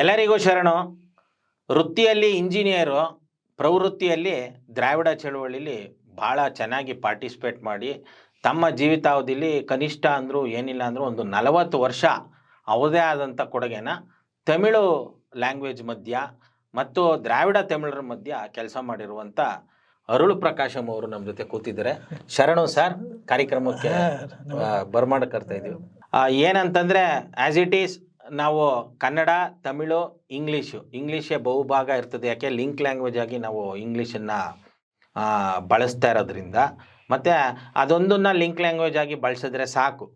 ಎಲ್ಲರಿಗೂ ಶರಣು. ವೃತ್ತಿಯಲ್ಲಿ ಇಂಜಿನಿಯರು, ಪ್ರವೃತ್ತಿಯಲ್ಲಿ ದ್ರಾವಿಡ ಚಳವಳಿಲಿ ಭಾಳ ಚೆನ್ನಾಗಿ ಪಾರ್ಟಿಸಿಪೇಟ್ ಮಾಡಿ ತಮ್ಮ ಜೀವಿತಾವಧಿಯಲ್ಲಿ ಕನಿಷ್ಠ ಅಂದರೂ ಏನಿಲ್ಲ ಅಂದರೂ ಒಂದು 40 ವರ್ಷ ಅವರದೇ ಆದಂಥ ಕೊಡುಗೆನ ತಮಿಳು ಲ್ಯಾಂಗ್ವೇಜ್ ಮಧ್ಯ ಮತ್ತು ದ್ರಾವಿಡ ತಮಿಳರ ಮಧ್ಯ ಕೆಲಸ ಮಾಡಿರುವಂಥ ಅರುಳು ಪ್ರಕಾಶಂ ಅವರು ನಮ್ಮ ಜೊತೆ ಕೂತಿದ್ದಾರೆ. ಶರಣು ಸರ್, ಕಾರ್ಯಕ್ರಮಕ್ಕೆ ಬರ್ಮಾಡ್ಕರ್ತಾ ಇದ್ದೀವಿ. ಏನಂತಂದರೆ ಆ್ಯಸ್ ಇಟ್ ಈಸ್ ನಾವು ಕನ್ನಡ, ತಮಿಳು, ಇಂಗ್ಲೀಷೇ ಬಹುಭಾಗ ಇರ್ತದೆ. ಯಾಕೆ ಲಿಂಕ್ ಲ್ಯಾಂಗ್ವೇಜ್ ಆಗಿ ನಾವು ಇಂಗ್ಲೀಷನ್ನು ಬಳಸ್ತಾ ಇರೋದ್ರಿಂದ, ಮತ್ತು ಅದೊಂದನ್ನು ಲಿಂಕ್ ಲ್ಯಾಂಗ್ವೇಜ್ ಆಗಿ ಬಳಸಿದ್ರೆ ಸಾಕು.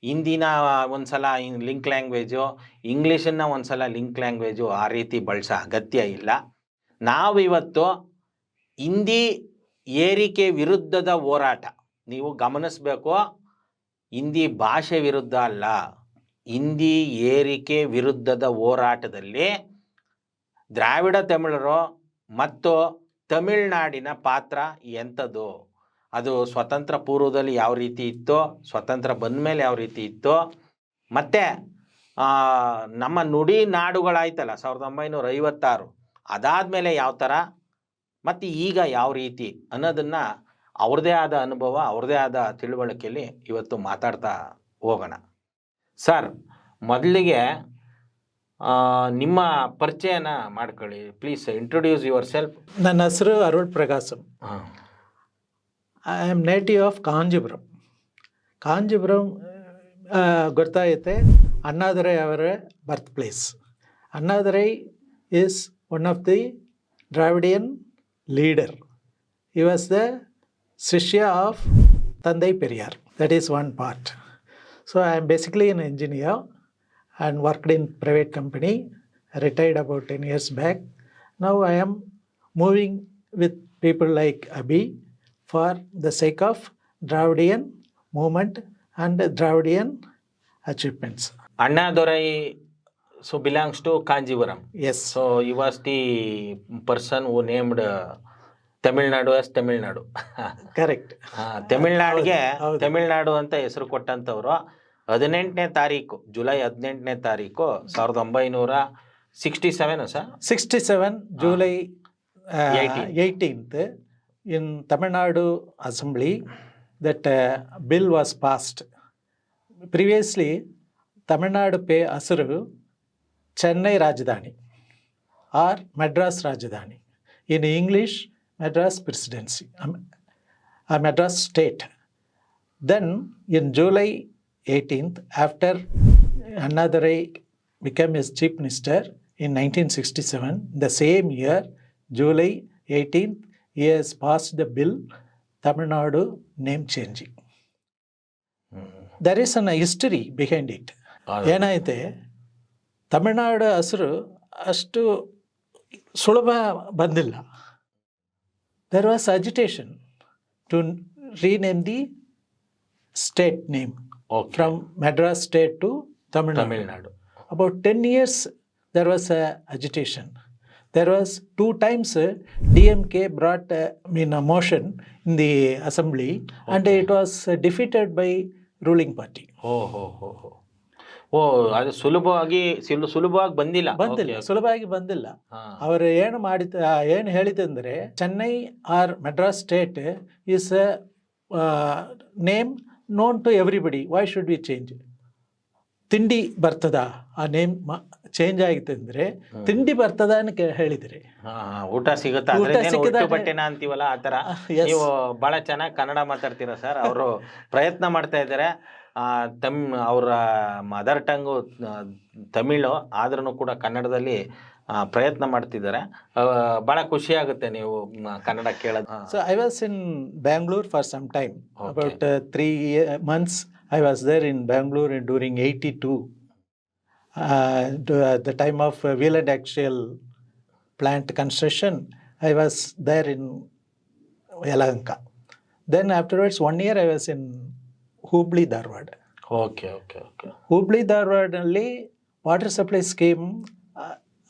ಹಿಂದಿನ ಒಂದು ಸಲ ಲಿಂಕ್ ಲ್ಯಾಂಗ್ವೇಜು, ಇಂಗ್ಲೀಷನ್ನು ಒಂದು ಸಲ ಲಿಂಕ್ ಲ್ಯಾಂಗ್ವೇಜು ಆ ರೀತಿ ಬಳಸೋ ಅಗತ್ಯ ಇಲ್ಲ. ನಾವಿವತ್ತು ಹಿಂದಿ ಏರಿಕೆ ವಿರುದ್ಧದ ಹೋರಾಟ, ನೀವು ಗಮನಿಸಬೇಕು, ಹಿಂದಿ ಭಾಷೆ ವಿರುದ್ಧ ಅಲ್ಲ, ಹಿಂದಿ ಏರಿಕೆ ವಿರುದ್ಧದ ಹೋರಾಟದಲ್ಲಿ ದ್ರಾವಿಡ ತಮಿಳರು ಮತ್ತು ತಮಿಳುನಾಡಿನ ಪಾತ್ರ ಎಂಥದ್ದು, ಅದು ಸ್ವತಂತ್ರ ಪೂರ್ವದಲ್ಲಿ ಯಾವ ರೀತಿ ಇತ್ತೋ, ಸ್ವತಂತ್ರ ಬಂದ ಮೇಲೆ ಯಾವ ರೀತಿ ಇತ್ತೋ, ಮತ್ತು ನಮ್ಮ ನುಡಿ ನಾಡುಗಳಾಯ್ತಲ್ಲ 1956, ಅದಾದಮೇಲೆ ಯಾವ ಥರ ಮತ್ತು ಈಗ ಯಾವ ರೀತಿ ಅನ್ನೋದನ್ನು ಅವ್ರದ್ದೇ ಆದ ಅನುಭವ, ಅವ್ರದ್ದೇ ಆದ ತಿಳುವಳಿಕೆಯಲ್ಲಿ ಇವತ್ತು ಮಾತಾಡ್ತಾ ಹೋಗೋಣ. ಸರ್, ಮೊದಲಿಗೆ ನಿಮ್ಮ ಪರಿಚಯನ ಮಾಡ್ಕೊಳ್ಳಿ ಪ್ಲೀಸ್. Introduce your self. ನನ್ನ ಹೆಸರು Arul Prakasam. I am native of Kanchipuram. ಗೊತ್ತಾಗುತ್ತೆ, ಅಣ್ಣಾದುರೈ ಅವರ birth place. Annadurai is one of the Dravidian leader. He was the Shishya of Tandai Periyar. That is one part. So I am basically an engineer and worked in private company. I retired about 10 years back. Now I am moving with people like Abhi for the sake of Dravidian movement and Dravidian achievements. Annadurai so belongs to Kanjivaram. Yes. So he was the person who named Tamil Nadu as Tamil Nadu. Correct. ತಮಿಳ್ನಾಡಿಗೆ ತಮಿಳ್ನಾಡು ಅಂತ ಹೆಸರು ಕೊಟ್ಟಂಥವ್ರು 18ನೇ ತಾರೀಕು, July 18ನೇ ತಾರೀಕು 1967 sir 67 July 18th in Tamil Nadu Assembly that bill was passed. Previously Tamil Nadu pay Asuru Chennai Rajdhani or Madras Rajdhani. In English, Madras Presidency, Madras State. Then, in July 18th, after Annadurai became his Chief Minister in 1967, the same year, July 18th, he has passed the bill, Tamil Nadu name changing. There is an history behind it. ಏನಾಯ್ತೆ, ತಮಿಳ್ನಾಡು ಹೆಸರು ಅಷ್ಟು ಸುಲಭ ಬಂದಿಲ್ಲ. There was agitation to rename the state name from Madras state to Tamil Nadu. About 10 years there was agitation. There was 2 times DMK brought a motion in the assembly and it was defeated by ruling party. ಅದು ಸುಲಭವಾಗಿ ಬಂದಿಲ್ಲ. ಸುಲಭವಾಗಿ ಬಂದಿಲ್ಲ. ಅವರು ಏನು ಹೇಳಿದಂದ್ರೆ, Chennai or Madras state is name known to everybody, why should we change? ತಿಂಡಿ ಬರ್ತದ, ಆ ನೇಮ್ ಚೇಂಜ್ ಆಗಿತ್ತು ಅಂದ್ರೆ ತಿಂಡಿ ಬರ್ತದ ಅಂತ ಹೇಳಿದ್ರಿ. ಊಟ ಸಿಗುತ್ತಾ ಬಟ್ಟೆನ ಅಂತೀವಲ್ಲ, ಆ ಥರ. ನೀವು ಭಾಳ ಚೆನ್ನಾಗಿ ಕನ್ನಡ ಮಾತಾಡ್ತೀರಾ ಸರ್. ಅವರು ಪ್ರಯತ್ನ ಮಾಡ್ತಾ ಇದ್ದಾರೆ. ಅವರ ಮದರ್ ಟಂಗು ತಮಿಳು ಆದ್ರೂ ಕೂಡ ಕನ್ನಡದಲ್ಲಿ ಪ್ರಯತ್ನ ಮಾಡ್ತಿದ್ದಾರೆ. ಭಾಳ ಖುಷಿ ಆಗುತ್ತೆ ನೀವು ಕನ್ನಡ ಕೇಳೋದು. So I was in Bangalore for some time, about 3 months I was there in Bangalore during 82, the time of wheel and axial plant construction. I was there in Yelahanka. Then afterwards 1 year I was in Hubli Dharwad. Okay. Hubli Dharwad ನಲ್ಲಿ water supply scheme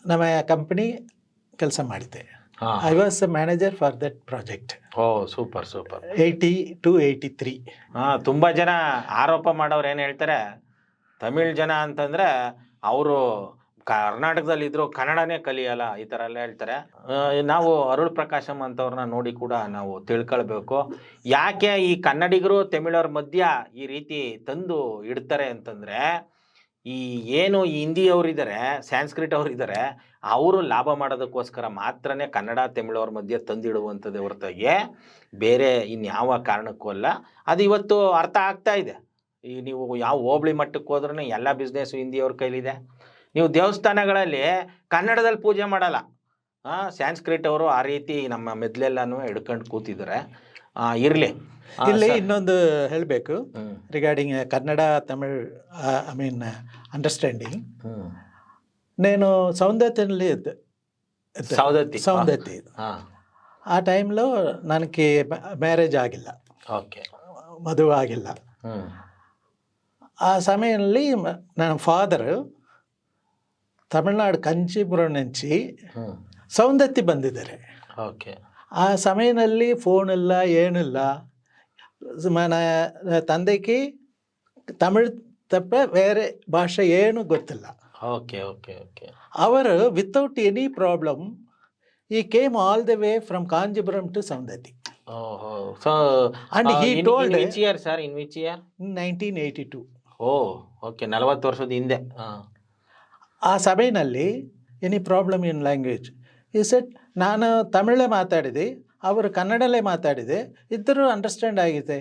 ನಮ್ಮ company ಕೆಲಸ ಮಾಡಿದೆ. I was a manager for that project. Super 82-83. ತುಂಬ ಜನ ಆರೋಪ ಮಾಡೋರು ಏನು ಹೇಳ್ತಾರೆ, ತಮಿಳ್ ಜನ ಅಂತಂದರೆ ಅವರು ಕರ್ನಾಟಕದಲ್ಲಿದ್ರು ಕನ್ನಡನೇ ಕಲಿಯಲ್ಲ ಈ ಥರ ಎಲ್ಲ ಹೇಳ್ತಾರೆ. ನಾವು ಅರುಳ್ ಪ್ರಕಾಶಮ್ ಅಂತವ್ರನ್ನ ನೋಡಿ ಕೂಡ ನಾವು ತಿಳ್ಕೊಳ್ಬೇಕು. ಯಾಕೆ ಈ ಕನ್ನಡಿಗರು ತಮಿಳವ್ರ ಮಧ್ಯ ಈ ರೀತಿ ತಂದು ಇಡ್ತಾರೆ ಅಂತಂದರೆ, ಈ ಏನು ಈ ಹಿಂದಿಯವರಿದ್ದಾರೆ, ಸ್ಯಾನ್ಸ್ಕ್ರಿಟ್ ಅವರಿದ್ದಾರೆ, ಅವರು ಲಾಭ ಮಾಡೋದಕ್ಕೋಸ್ಕರ ಮಾತ್ರನೇ ಕನ್ನಡ ತಮಿಳವ್ರ ಮಧ್ಯೆ ತಂದಿಡುವಂಥದ್ದೇ ಹೊರತಾಗಿ ಬೇರೆ ಇನ್ಯಾವ ಕಾರಣಕ್ಕೂ ಅಲ್ಲ. ಅದು ಇವತ್ತು ಅರ್ಥ ಆಗ್ತಾ ಇದೆ. ಈಗ ನೀವು ಯಾವ ಹೋಬಳಿ ಮಟ್ಟಕ್ಕೆ ಹೋದ್ರೂ ಎಲ್ಲ ಬಿಸ್ನೆಸ್ಸು ಹಿಂದಿಯವ್ರ ಕೈಲಿದೆ. ನೀವು ದೇವಸ್ಥಾನಗಳಲ್ಲಿ ಕನ್ನಡದಲ್ಲಿ ಪೂಜೆ ಮಾಡಲ್ಲ. ಸ್ಯಾನ್ಸ್ಕ್ರಿಟ್ ಅವರು ಆ ರೀತಿ ನಮ್ಮ ಮೆದ್ಲೆಲ್ಲನೂ ಹಿಡ್ಕೊಂಡು ಕೂತಿದ್ದಾರೆ. ಇರಲಿ. ಇಲ್ಲಿ ಇನ್ನೊಂದು ಹೇಳಬೇಕು regarding Kannada Tamil I mean understanding. నేను సౌందత్యంలో సౌందత్తి ఆ టైంలో ನನಗೆ ಮ್ಯಾರೇಜ್ ಆಗಿಲ್ಲ, ಓಕೆ, ಮದುವೆ ಆಗಿಲ್ಲ. ಆ ಸಮಯದಲ್ಲಿ ನನ್ನ ಫಾದರ್ ತಮಿಳ್ನಾಡು ಕಂಚೀಪುರಂ నుంచి ಸೌಂದತ್ತಿ ಬಂದಿದ್ದಾರೆ. ಓಕೆ. ಆ ಸಮಯದಲ್ಲಿ ಫೋನ್ ಇಲ್ಲ, ಏನಿಲ್ಲ. మన ತಂದೆಗೆ ತಮಿಳ್ ತಪ್ಪ ಬೇರೆ ಭಾಷೆ ಏನು ಗೊತ್ತಿಲ್ಲ. Okay okay okay. ಅವರು without any problem he came all the way from Kanchipuram to Saundatti. ಓಹೋ. So and he told which year sir? In which year? 1982. Oh okay, 40 ವರ್ಷದ ಹಿಂದೆ. ಆ ಸಭೆಯಲ್ಲಿ any problem in language he said ನಾನು ತಮಿಳೇ ಮಾತಾಡಿದೆ, ಅವರು ಕನ್ನಡಲ್ಲೇ ಮಾತಾಡಿದೆ, ಇದ್ದರೂ ಅಂಡರ್ಸ್ಟ್ಯಾಂಡ್ ಆಗಿದೆ.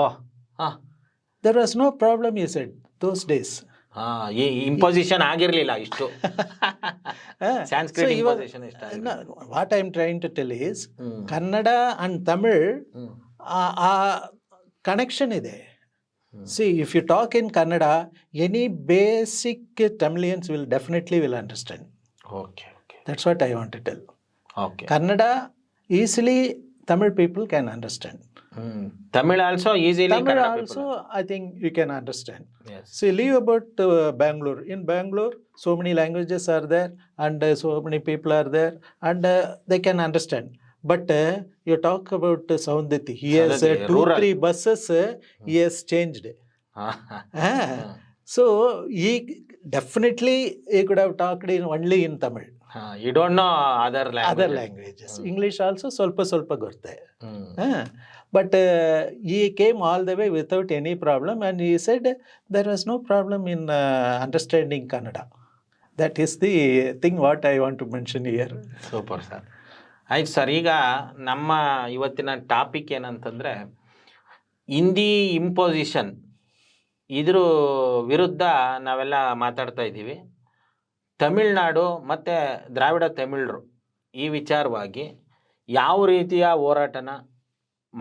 Oh there was no problem he said those days. ಈ ಇಂಪೋಸಿಷನ್ ಆಗಿರಲಿಲ್ಲ ಇಷ್ಟು. ಸಂಸ್ಕೃತ ಇಂಪೋಸಿಷನ್ ಇಷ್ಟ. What I am trying to tell is Kannada and Tamil ಆ ಕನೆಕ್ಷನ್ ಇದೆ. See, if you talk in Kannada, any basic Tamilians will definitely understand. Okay, okay. That's what I want to tell. Okay. Kannada easily Tamil people can understand. Tamil also easily. Tamil also I think you can understand. Yes. See, leave about Bangalore. In Bangalore, so many languages are there, and so many people are there, and they can understand. But you talk about Saundati. He has 2-3 buses. He has changed. So he definitely he could have talked in only in Tamil. You don't know other languages. English also ಸ್ವಲ್ಪ ಗೊತ್ತೆ. But he came all the way without any problem, and he said there was no problem in understanding Kannada. That is the thing what I want to mention here. Super sir. ಆಯ್ತು sir. ಈಗ ನಮ್ಮ ಇವತ್ತಿನ topic ಏನಂತಂದರೆ Hindi imposition, ಇದ್ರ ವಿರುದ್ಧ ನಾವೆಲ್ಲ ಮಾತಾಡ್ತಾ ಇದ್ದೀವಿ. ತಮಿಳ್ನಾಡು ಮತ್ತು ದ್ರಾವಿಡ ತಮಿಳರು ಈ ವಿಚಾರವಾಗಿ ಯಾವ ರೀತಿಯ ಹೋರಾಟನ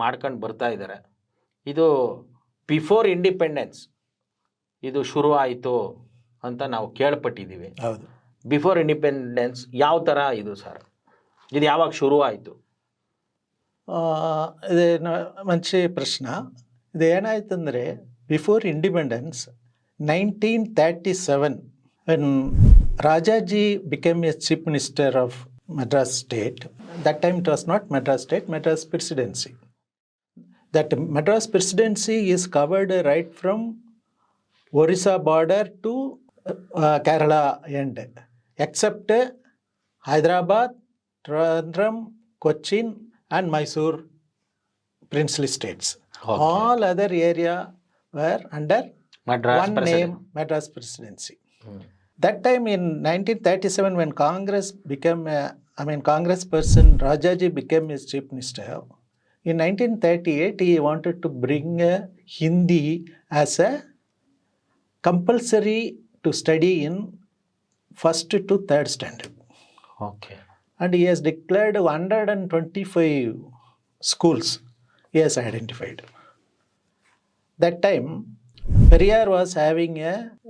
ಮಾಡ್ಕೊಂಡು ಬರ್ತಾ ಇದ್ದಾರೆ. ಇದು ಬಿಫೋರ್ ಇಂಡಿಪೆಂಡೆನ್ಸ್ ಇದು ಶುರು ಆಯಿತು ಅಂತ ನಾವು ಕೇಳ್ಪಟ್ಟಿದ್ದೀವಿ. ಹೌದು. ಬಿಫೋರ್ ಇಂಡಿಪೆಂಡೆನ್ಸ್ ಯಾವ ಥರ ಇದು ಸರ್? ಇದು ಯಾವಾಗ ಶುರು ಆಯಿತು? ಇದೇನು ಮಂచి ಪ್ರಶ್ನೆ. ಇದು ಏನಾಯ್ತಂದರೆ before independence 1937 when Rajaji became a chief minister of Madras state. That time it was not Madras state, Madras presidency. That Madras presidency is covered right from Orissa border to Kerala end, except Hyderabad, Trivandrum, Cochin and Mysore princely states. Okay. All other area were under one name, Madras presidency. That time in 1937 when Congress became, Congress person Rajaji became his chief minister. In 1938 he wanted to bring Hindi as a compulsory to study in 1st to 3rd standard. Okay. And he has declared 125 schools he has identified. That time, Periyar was having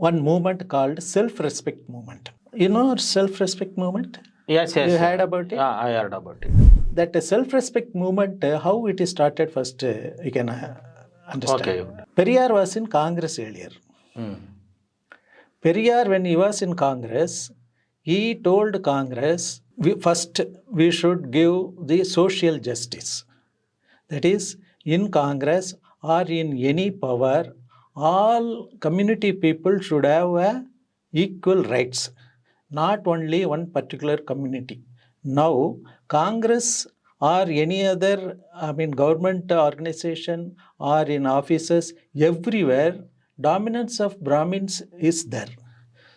one movement called self-respect movement. You know self-respect movement? Yes. You heard about it? Yeah, I heard about it. That self-respect movement, how it is started first, you can understand. Okay. Periyar was in Congress earlier. Periyar, when he was in Congress, he told Congress, we should give the social justice. That is, in Congress or in any power, all community people should have equal rights. not only one particular community. Now, Congress or any other, government organization or in offices, everywhere, dominance of Brahmins is there.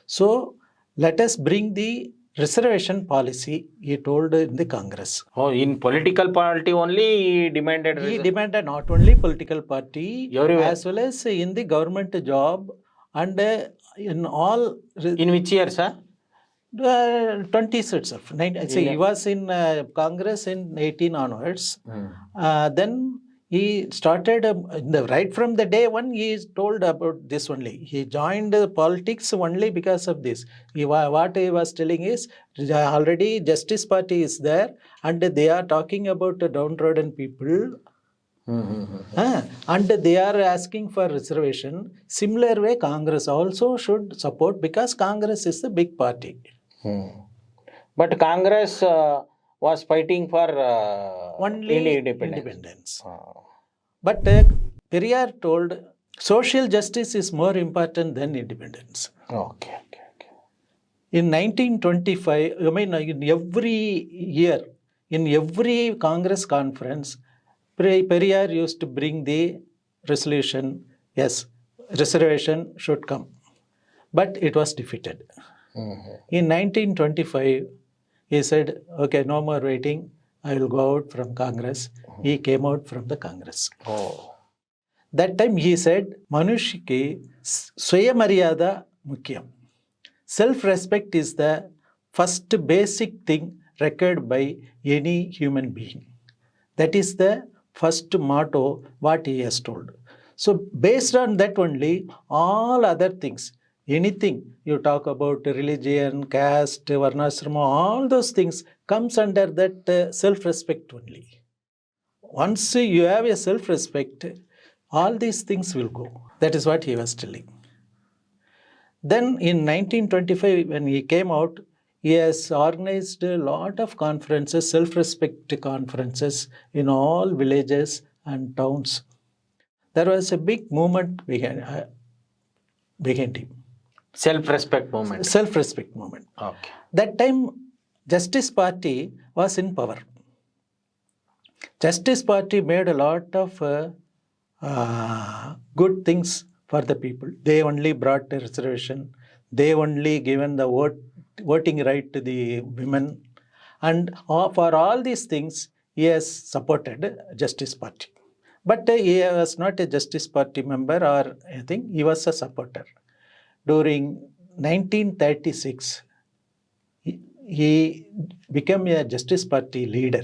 So, let us bring the reservation policy, he told in the Congress. Oh, in political party only he demanded. He demanded not only political party, Everywhere. as well as in the government job and in all. In which year, sir? 20s itself. See, he was in Congress in 18 onwards. Then he started, right from the day one, he is told about this only. He joined politics only because of this. What he was telling is, already Justice Party is there and they are talking about the downtrodden people. And they are asking for reservation. Similar way, Congress also should support because Congress is the big party. But Congress was fighting for Only independence. independence. But Periyar told social justice is more important than independence. Okay. In 1925, in every year, in every Congress conference, Periyar used to bring the resolution, yes, reservation should come. But it was defeated. In 1925, he said, okay, no more waiting, I will go out from Congress. He came out from the Congress. Oh. That time he said, Manushya ki swaya maryada mukhyam. Self-respect is the first basic thing required by any human being. That is the first motto what he has told. So based on that only, all other things, anything you talk about religion, caste, varnasrama, all those things comes under that self-respect only. Once you have a self-respect, all these things will go. That is what he was telling. Then in 1925, when he came out, he has organized a lot of conferences, self-respect conferences in all villages and towns. There was a big movement behind him. Self-respect movement. Self-respect movement. Okay. That time, Justice Party was in power. Justice Party made a lot of good things for the people. They only brought a reservation. They only given the voting right to the women. And for all these things, he has supported Justice Party. But he was not a Justice Party member or anything. He was a supporter. During 1936, he became a Justice Party leader.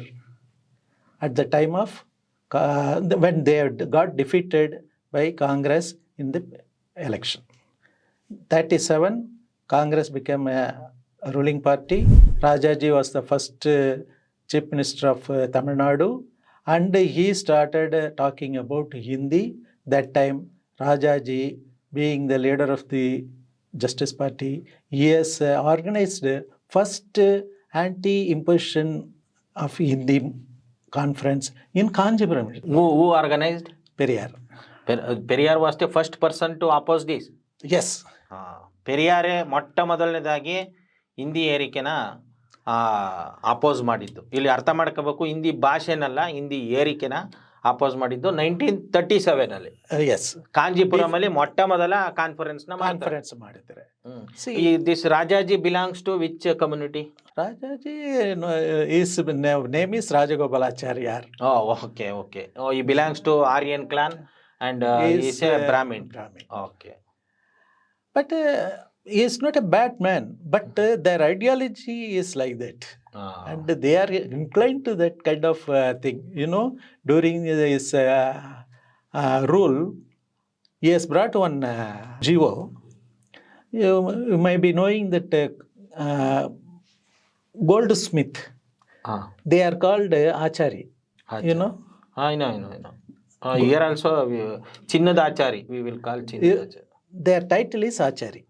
At the time of when they got defeated by Congress in the election. 37, Congress became a ruling party. Rajaji was the first Chief Minister of Tamil Nadu, and he started talking about Hindi. That time, Rajaji, being the leader of the Justice Party, he has organized first anti-imposition of Hindi conference in Kanjipuram. Who organized? Periyar. Periyar was the first person to oppose this. Yes. ಪೆರಿಯಾರೇ ಮೊಟ್ಟ ಮೊದಲನೇದಾಗಿ Hindi ಏರಿಕೆನ oppose ಮಾಡಿದ್ದು. ಇಲ್ಲಿ ಅರ್ಥ ಮಾಡ್ಕೋಬೇಕು, Hindi ಭಾಷೆನಲ್ಲ, Hindi ಏರಿಕೆನ oppose ಮಾಡಿದ್ದು 1937 ಅಲ್ಲಿ. S, Kanchipuram ಅಲ್ಲಿ ಮೊಟ್ಟ ಮೊದಲ ಕಾನ್ಫರೆನ್ಸ್ ಮಾಡಿದ್ದಾರೆ. This Rajaji belongs to which community? Rajaji, his name is Rajagopalacharya. Oh, okay. Oh, he belongs to Aryan clan and he is a Brahmin. Okay. But he is not a bad man, but their ideology is like that. And they are inclined to that kind of thing. During his rule, he has brought one GO. You might be knowing that goldsmith, they are called Achari. You know? I know. Here also, Chinnadachari, we will call Chinnadachari. Their title is Achari.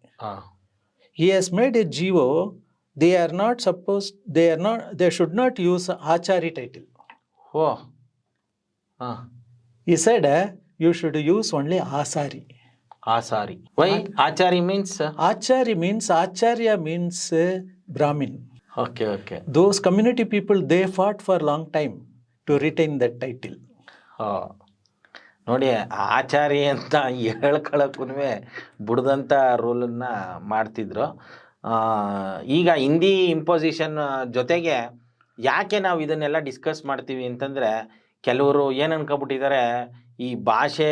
He has made a GO. They should not use Achari title. Oh. He said, you should use only Asari. Asari. Why Achari means? Acharya means Brahmin. Okay okay. Those community people, they fought for a long time to retain that title. ನೋಡಿ, ಆಚಾರಿ ಅಂತ ಹೇಳ್ಕೊಳಕ್ಕೂ ಬುಡ್ದಂಥ ರೂಲನ್ನ ಮಾಡ್ತಿದ್ರು. ಈಗ Hindi imposition ಜೊತೆಗೆ ಯಾಕೆ ನಾವು ಇದನ್ನೆಲ್ಲ discuss ಮಾಡ್ತೀವಿ ಅಂತಂದರೆ, ಕೆಲವರು ಏನು ಅನ್ಕೊಬಿಟ್ಟಿದ್ದಾರೆ, ಈ ಭಾಷೆ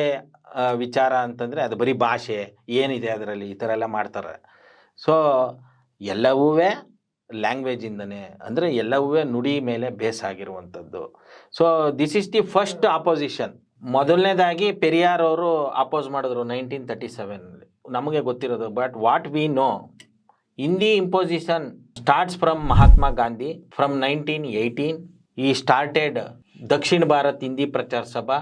ವಿಚಾರ ಅಂತಂದರೆ ಅದು ಬರೀ ಭಾಷೆ ಏನಿದೆ ಅದರಲ್ಲಿ, ಈ ಥರ ಎಲ್ಲ ಮಾಡ್ತಾರೆ. ಸೊ ಎಲ್ಲವೂ ಲ್ಯಾಂಗ್ವೇಜಿಂದನೇ, ಅಂದರೆ ಎಲ್ಲವೂ ನುಡಿ ಮೇಲೆ ಬೇಸ್ ಆಗಿರುವಂಥದ್ದು. So this is the first opposition. ಮೊದಲನೇದಾಗಿ ಪೆರಿಯಾರ್ ಅವರು ಅಪೋಸ್ ಮಾಡಿದ್ರು 1937 ನಮಗೆ ಗೊತ್ತಿರೋದು. But what we know, Hindi imposition starts from Mahatma Gandhi. From 1918 ಈ started Dakshina Bharat Hindi Prachar Sabha,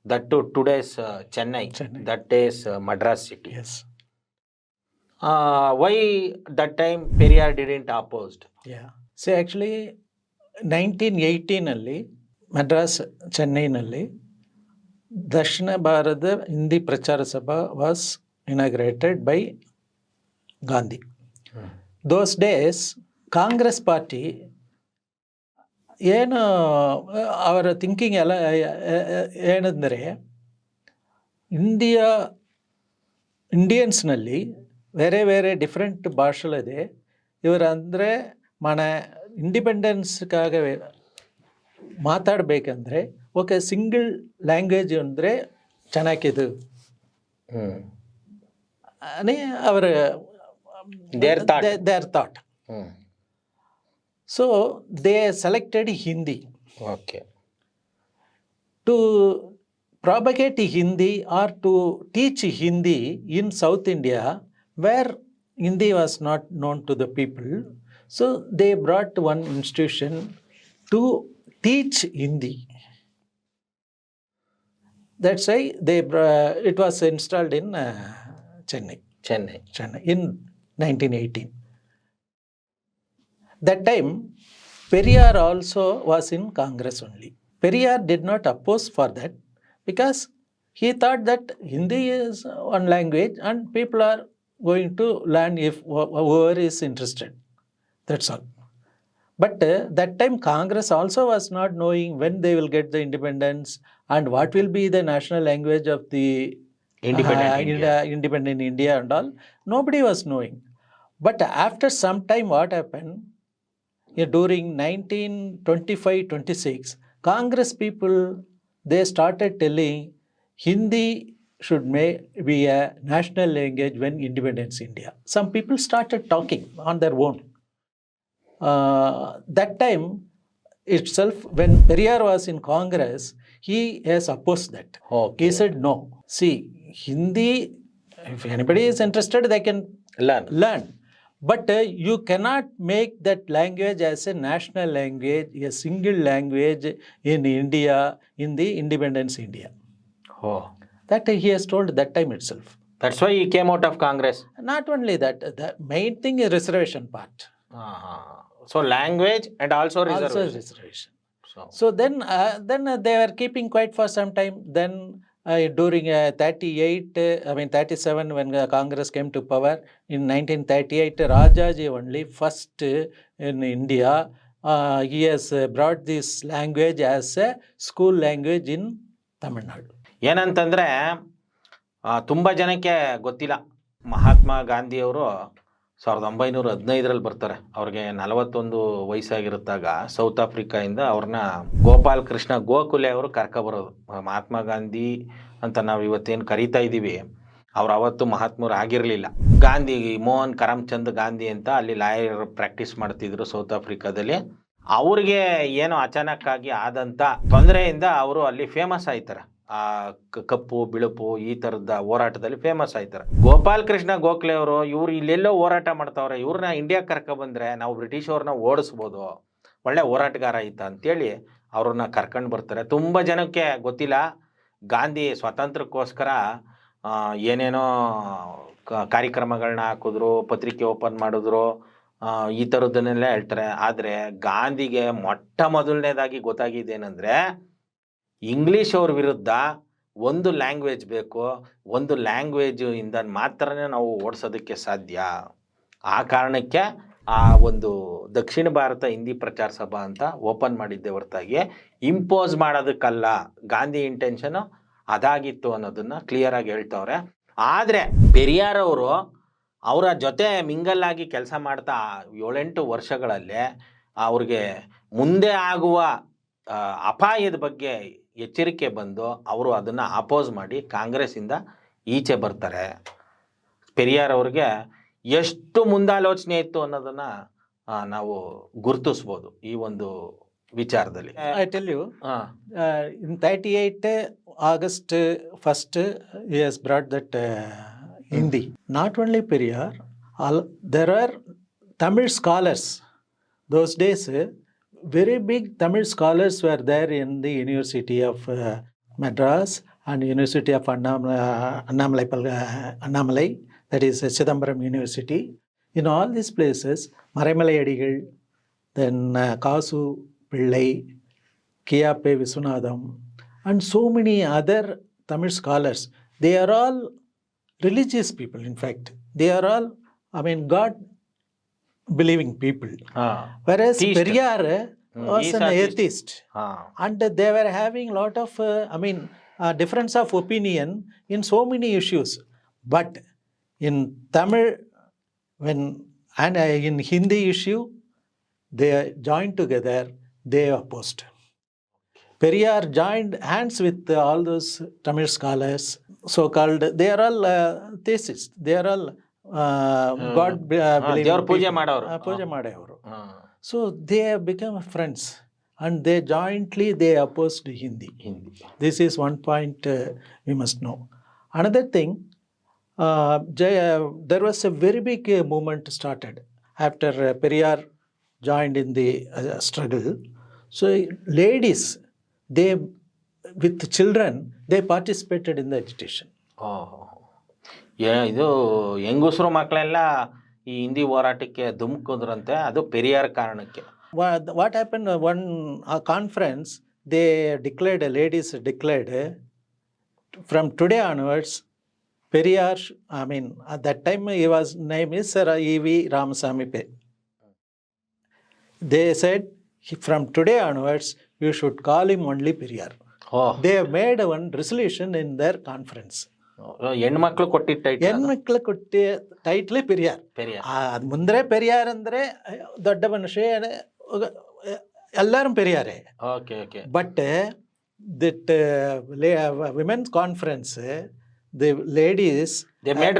that to today's Chennai, that is Madras city. Yes. Why that time Periyar didn't opposed? Yeah. See, actually 1918 ಅಲ್ಲಿ ಮದ್ರಾಸ್ ಚೆನ್ನೈನಲ್ಲಿ ದಕ್ಷಿಣ ಭಾರತ ಹಿಂದಿ ಪ್ರಚಾರ ಸಭಾ was inaugurated by Gandhi. Those days Congress party ಏನು ಅವರ thinking ಎಲ್ಲ ಏನಂದರೆ, ಇಂಡಿಯನ್ಸ್ನಲ್ಲಿ ಬೇರೆ ಬೇರೆ ಡಿಫ್ರೆಂಟ್ ಭಾಷೆಗಳಿದೆ. ಇವರಂದರೆ ಇಂಡಿಪೆಂಡೆನ್ಸ್ಗಾಗ ಮಾತಾಡಬೇಕಂದ್ರೆ ಓಕೆ ಸಿಂಗಲ್ ಲ್ಯಾಂಗ್ವೇಜ್ ಅಂದರೆ ಚೆನ್ನಾಗಿದು అని ಅವರ their thought. So they selected Hindi. Okay. To propagate Hindi or to teach Hindi in South India, where Hindi was not known to the people, so they brought one institution to teach Hindi. That's why it was installed in Chennai in 1918. That time, Periyar also was in Congress only. Periyar did not oppose for that because he thought that Hindi is one language and people are going to learn if whoever is interested. That's all. But that time Congress also was not knowing when they will get the independence and what will be the national language of the independent India and all. Nobody was knowing. But after some time what happened, during 1925-26, Congress people, they started telling Hindi should be a national language when independence India. Some people started talking on their own. That time itself, when Periyar was in Congress, he has opposed that. Okay. He said no. See, Hindi, if anybody is interested, they can learn. But you cannot make that language as a national language, a single language in India, in the independence India. Oh. That he has told that time itself. That's why he came out of Congress. Not only that, the main thing is reservation part. So language and also reservation. Also reservation. So then they were keeping quiet for some time. Then during 37, when Congress came to power in 1938, Rajaji only first in India, he has brought this language as a school language in Tamil Nadu. ಏನಂತಂದರೆ ತುಂಬ ಜನಕ್ಕೆ ಗೊತ್ತಿಲ್ಲ, ಮಹಾತ್ಮ ಗಾಂಧಿಯವರು 1915 ಬರ್ತಾರೆ. ಅವ್ರಿಗೆ 41 ವಯಸ್ಸಾಗಿರುತ್ತಾಗ south ಆಫ್ರಿಕಾಯಿಂದ ಅವ್ರನ್ನ ಗೋಪಾಲ್ ಕೃಷ್ಣ ಗೋಖಲೆ ಅವರು ಕರ್ಕೊಬರೋದು. ಮಹಾತ್ಮ ಗಾಂಧಿ ಅಂತ ನಾವು ಇವತ್ತೇನು ಕರೀತಾ ಇದ್ದೀವಿ, ಅವ್ರು ಅವತ್ತು ಮಹಾತ್ಮರು ಆಗಿರಲಿಲ್ಲ. ಗಾಂಧಿ, ಮೋಹನ್ ಕರಮ್ಚಂದ್ ಗಾಂಧಿ ಅಂತ ಅಲ್ಲಿ ಲಾಯರ್ ಪ್ರಾಕ್ಟೀಸ್ ಮಾಡ್ತಿದ್ರು ಸೌತ್ ಆಫ್ರಿಕಾದಲ್ಲಿ. ಅವ್ರಿಗೆ ಏನೋ ಅಚಾನಕ್ಕಾಗಿ ಆದಂಥ ತೊಂದರೆಯಿಂದ ಅವರು ಅಲ್ಲಿ ಫೇಮಸ್ ಆಯ್ತಾರೆ. ಆ ಕಪ್ಪು ಬಿಳುಪು ಈ ಥರದ ಹೋರಾಟದಲ್ಲಿ ಫೇಮಸ್ ಆಯ್ತಾರೆ. ಗೋಪಾಲ್ ಕೃಷ್ಣ ಗೋಖಲೆ ಅವರು ಇವ್ರು ಇಲ್ಲೆಲ್ಲೋ ಹೋರಾಟ ಮಾಡ್ತಾವ್ರೆ, ಇವ್ರನ್ನ ಇಂಡಿಯಾಕ್ಕೆ ಕರ್ಕೊಬಂದ್ರೆ ನಾವು ಬ್ರಿಟಿಷವ್ರನ್ನ ಓಡಿಸ್ಬೋದು, ಒಳ್ಳೆ ಹೋರಾಟಗಾರ ಆಯ್ತಾ ಅಂತೇಳಿ ಅವ್ರನ್ನ ಕರ್ಕೊಂಡು ಬರ್ತಾರೆ. ತುಂಬ ಜನಕ್ಕೆ ಗೊತ್ತಿಲ್ಲ, ಗಾಂಧಿ ಸ್ವಾತಂತ್ರ್ಯಕ್ಕೋಸ್ಕರ ಏನೇನೋ ಕಾರ್ಯಕ್ರಮಗಳನ್ನ ಹಾಕಿದ್ರು, ಪತ್ರಿಕೆ ಓಪನ್ ಮಾಡಿದ್ರು, ಈ ಥರದ್ದನ್ನೆಲ್ಲ ಹೇಳ್ತಾರೆ. ಆದರೆ ಗಾಂಧಿಗೆ ಮೊಟ್ಟ ಮೊದಲನೇದಾಗಿ ಗೊತ್ತಾಗಿದ್ದೇನೆಂದರೆ, ಇಂಗ್ಲೀಷ್ ಅವ್ರ ವಿರುದ್ಧ ಒಂದು ಲ್ಯಾಂಗ್ವೇಜ್ ಬೇಕು, ಒಂದು ಲ್ಯಾಂಗ್ವೇಜ್ ಇಂದ ಮಾತ್ರನೇ ನಾವು ಓಡಿಸೋದಕ್ಕೆ ಸಾಧ್ಯ. ಆ ಕಾರಣಕ್ಕೆ ಆ ಒಂದು ದಕ್ಷಿಣ ಭಾರತ ಹಿಂದಿ ಪ್ರಚಾರ ಸಭಾ ಅಂತ ಓಪನ್ ಮಾಡಿದ್ದೆ ಹೊರತಾಗಿ ಇಂಪೋಸ್ ಮಾಡೋದಕ್ಕಲ್ಲ. ಗಾಂಧಿ ಇಂಟೆನ್ಷನ್ ಅದಾಗಿತ್ತು ಅನ್ನೋದನ್ನ ಕ್ಲಿಯರ್ ಆಗಿ ಹೇಳ್ತವ್ರೆ. ಆದರೆ ಪೆರಿಯಾರ್ ಅವರು ಅವರ ಜೊತೆ ಮಿಂಗಲ್ ಆಗಿ ಕೆಲಸ ಮಾಡ್ತಾ 7-8 ವರ್ಷಗಳಲ್ಲೇ ಅವ್ರಿಗೆ ಮುಂದೆ ಆಗುವ ಅಪಾಯದ ಬಗ್ಗೆ ಎಚ್ಚರಿಕೆ ಬಂದು ಅವರು ಅದನ್ನು ಅಪೋಸ್ ಮಾಡಿ ಕಾಂಗ್ರೆಸ್ಸಿಂದ ಈಚೆ ಬರ್ತಾರೆ. ಪೆರಿಯಾರ್ ಅವ್ರಿಗೆ ಎಷ್ಟು ಮುಂದಾಲೋಚನೆ ಇತ್ತು ಅನ್ನೋದನ್ನು ನಾವು ಗುರುತಿಸ್ಬೋದು ಈ ಒಂದು ವಿಚಾರದಲ್ಲಿ. I tell you, in 38 August 1st, he has brought that Hindi. Not only Periyar, there are Tamil scholars. Those days, very big Tamil scholars were there in the University of Madras and University of Annamalai, that is Chidambaram University. In all these places, Maraimalai Adigal, then Kasu Pillai, K.A.P. Viswanathan, and so many other Tamil scholars. They are all religious people, in fact. They are all, God-believing people. Whereas Theist. Periyar was He is an a atheist. And they were having a lot of, difference of opinion in so many issues. But in Tamil, and in Hindi issue, they joined together, they opposed. Periyar joined hands with all those Tamil scholars, so-called, they are all theists, they are all God believing ದೇವ್ರ ಪೂಜೆ people. ಮಾಡೋರು. ಪೂಜೆ ಮಾಡೋರು. So they have become friends and they jointly opposed Hindi. This is one point we must know. Another thing, there was a very big movement started after Periyar joined in the struggle. So ladies, they with children, they participated in the agitation. ಇದು ಹೆಂಗಸರು ಮಕ್ಕಳೆಲ್ಲ ಈ ಹಿಂದಿ ಹೋರಾಟಕ್ಕೆ ಧುಮುಕಿದ್ರಂತೆ, ಅದು ಪೆರಿಯಾರ್ ಕಾರಣಕ್ಕೆ. What happened, one conference, they declared, ladies declared, from today onwards, Periyar, at that time his name is Sir E.V. Ramasamy. They said, from today onwards, you should call him only Periyar. They have made one resolution in their conference. ಹೆಣ್ಮಕ್ಳು ಕೊಟ್ಟಿದ್ದ ಹೆಣ್ಮಕ್ಳು ಕೊಟ್ಟಿ ಟೈಟ್ಲೇ ಪೆರಿಯಾರ್. ಅದು ಮುಂದ್ರೆ ಪೆರಿಯಾರ್ ಅಂದರೆ ದೊಡ್ಡ ಮನುಷ್ಯ, ಎಲ್ಲರೂ ಪೆರಿಯಾರೇ. But that women's conference, the ladies, they made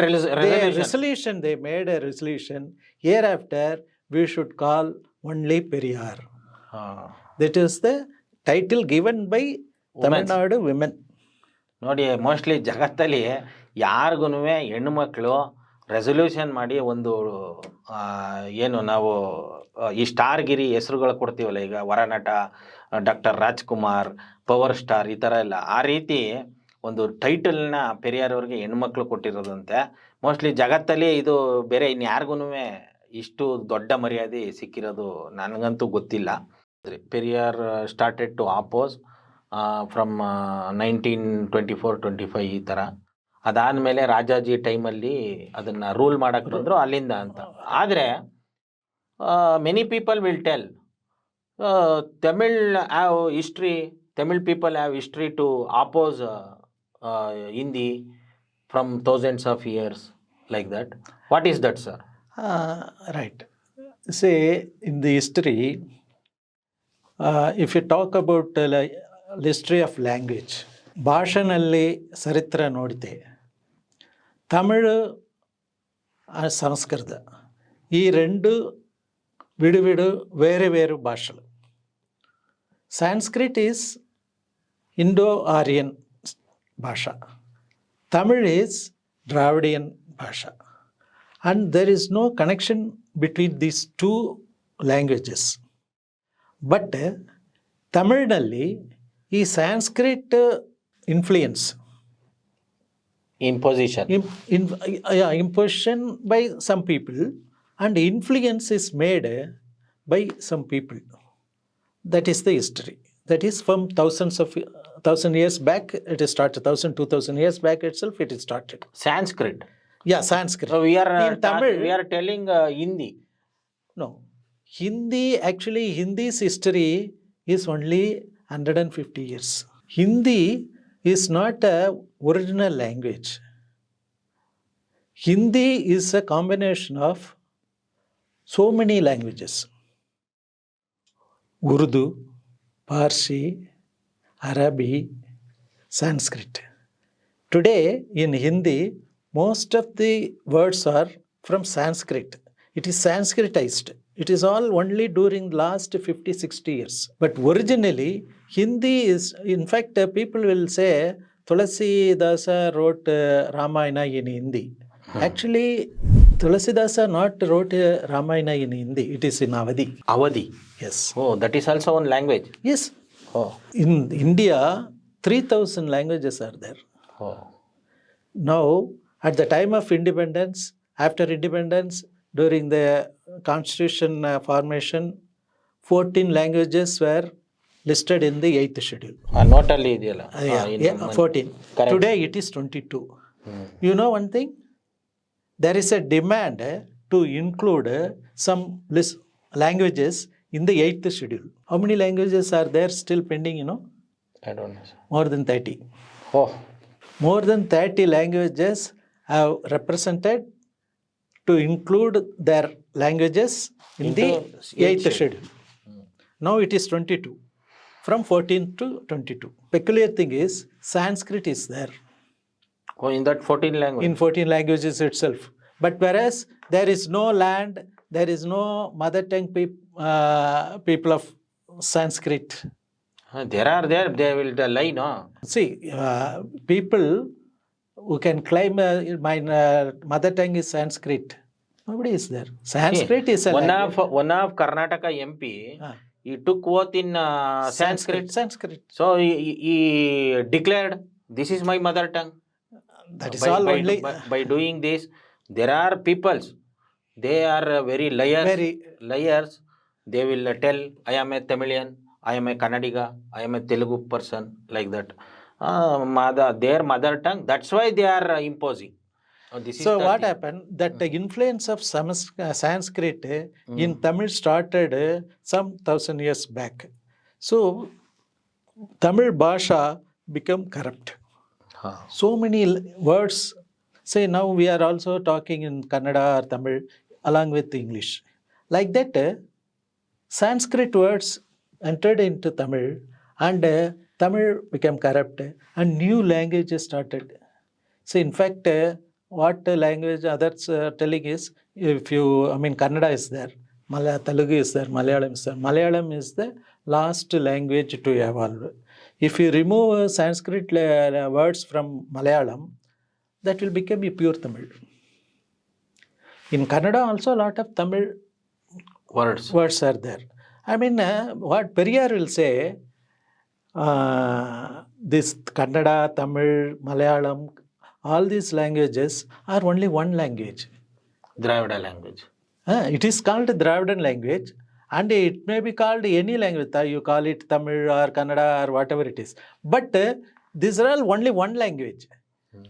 resolution. They made a resolution. Hereafter, we should call only Periyar. That is the title given by Tamil Nadu women. ನೋಡಿ, ಮೋಸ್ಟ್ಲಿ ಜಗತ್ತಲ್ಲಿ ಯಾರಿಗೂ ಹೆಣ್ಣುಮಕ್ಕಳು ರೆಸೊಲ್ಯೂಷನ್ ಮಾಡಿ ಒಂದು ಏನು ನಾವು ಈ ಸ್ಟಾರ್ಗಿರಿ ಹೆಸರುಗಳು ಕೊಡ್ತೀವಲ್ಲ, ಈಗ ವರನಟ ಡಾಕ್ಟರ್ ರಾಜ್ಕುಮಾರ್, ಪವರ್ ಸ್ಟಾರ್, ಈ ಥರ ಎಲ್ಲ, ಆ ರೀತಿ ಒಂದು ಟೈಟಲ್ನ ಪೆರಿಯಾರ್ ಅವ್ರಿಗೆ ಹೆಣ್ಮಕ್ಳು ಕೊಟ್ಟಿರೋದಂತೆ. ಮೋಸ್ಟ್ಲಿ ಜಗತ್ತಲ್ಲಿ ಇದು ಬೇರೆ ಇನ್ಯಾರಿಗೂ ಇಷ್ಟು ದೊಡ್ಡ ಮರ್ಯಾದೆ ಸಿಕ್ಕಿರೋದು ನನಗಂತೂ ಗೊತ್ತಿಲ್ಲ. Periyar started to oppose from 1924-25 ಈ ಥರ. ಅದಾದಮೇಲೆ ರಾಜಾಜಿ ಟೈಮಲ್ಲಿ ಅದನ್ನು ರೂಲ್ ಮಾಡೋಕ್ಕೆ ಬಂದರು ಅಲ್ಲಿಂದ ಅಂತ. ಆದರೆ many people will tell Tamil people have history to oppose Hindi from thousands of years, like that. What is that, sir? Right. Say, in the history, if you talk about history of language, ಭಾಷೆನಲ್ಲಿ ಚರಿತ್ರೆ ನೋಡಿದೆ, ತಮಿಳು ಸಂಸ್ಕೃತ ಈ రెండు విడివిడు వేరే వేరు భాషలు. Sanskrit is Indo-Aryan Bhasha. Tamil is Dravidian Bhasha. And there is no connection between these two languages. But Tamilnalli ಈ Sanskrit influence. Imposition by some people and influence is made by some people. That is the history. That is from thousands of 1,000 years back it is started. 2,000 years back itself it is started. Sanskrit. Yeah, Sanskrit. So we are In Tamil, we are telling Hindi. no, Hindi, actually Hindi's history is only 150 years. Hindi is not a original language. Hindi is a combination of so many languages. Urdu, Parsi, Arabi, Sanskrit. Today in Hindi, most of the words are from Sanskrit. It is Sanskritized. It is all only during last 50, 60 years. But originally, Hindi is, in fact, people will say, Tulasidasa wrote Ramayana in Hindi. Actually, Tulasidasa not wrote Ramayana in Hindi. It is in Awadhi. Awadhi. Yes. Oh, that is also one language. Yes. Oh. In India, 3,000 languages are there. Oh. Now, at the time of independence, after independence, during the constitution formation, 14 languages were listed in the 8th schedule. Not only ಇದೆಯಲ್ಲ. Yeah, 14. Correct. Today it is 22. You know one thing? There is a demand to include some languages in the 8th schedule. How many languages are there still pending, you know? I don't know. More than 30. Oh. More than 30 languages have represented to include their languages in Into the 8th schedule. schedule. Now it is 22. From 14 to 22. Peculiar thing is Sanskrit is there Oh, in that 14 language. in 14 languages itself. But whereas there is no land, there is no mother tongue people of Sanskrit. They will lie, no? See, people who can claim my mother tongue is Sanskrit. Nobody is there. Sanskrit is a language. One of Karnataka MP, Ah. he took oath in Sanskrit. Sanskrit. So he declared, this is my mother tongue. That is all only. By doing this, there are peoples, they are very liars. They will tell, I am a Tamilian, I am a Kannadiga, I am a Telugu person, like that. Their mother tongue, that's why they are imposing. This is So the what thing. happened? That the influence of Sanskrit in Tamil started some 1,000 years back. So Tamil Bhasha became corrupt. So many words. Say now we are also talking in Kannada or Tamil along with English. Like that, Sanskrit words entered into Tamil and Tamil became corrupt and new languages started. So in fact, what language others are telling is, if you, Kannada is there, Telugu is there, Malayalam is there. Malayalam is the last language to evolve. If you remove Sanskrit words from Malayalam, that will become a pure Tamil. In Kannada also a lot of Tamil words are there. What Periyar will say, this Kannada, Tamil, Malayalam, all these languages are only one language. Dravida language. It is called Dravidian language and it may be called any language. You call it Tamil or Kannada or whatever it is. But these are all only one language.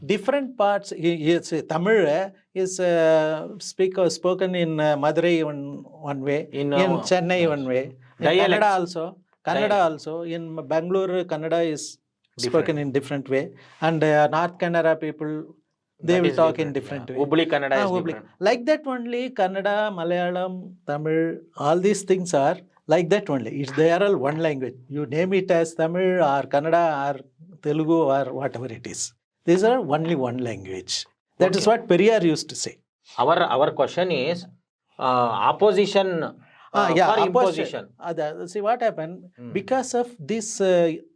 Different parts. Tamil is spoken in Madurai one way, in Chennai one way, in Kannada also, in Bangalore Kannada is spoken in different way, and North Kannada people, they will talk in different way. Hubli Kannada is different. Like that only Kannada, Malayalam, Tamil, all these things are like that only. They are all one language. You name it as Tamil or Kannada or Telugu or whatever it is. These are only one language. That is what Periyar used to say. Our question is opposition for imposition. See what happened? Because of this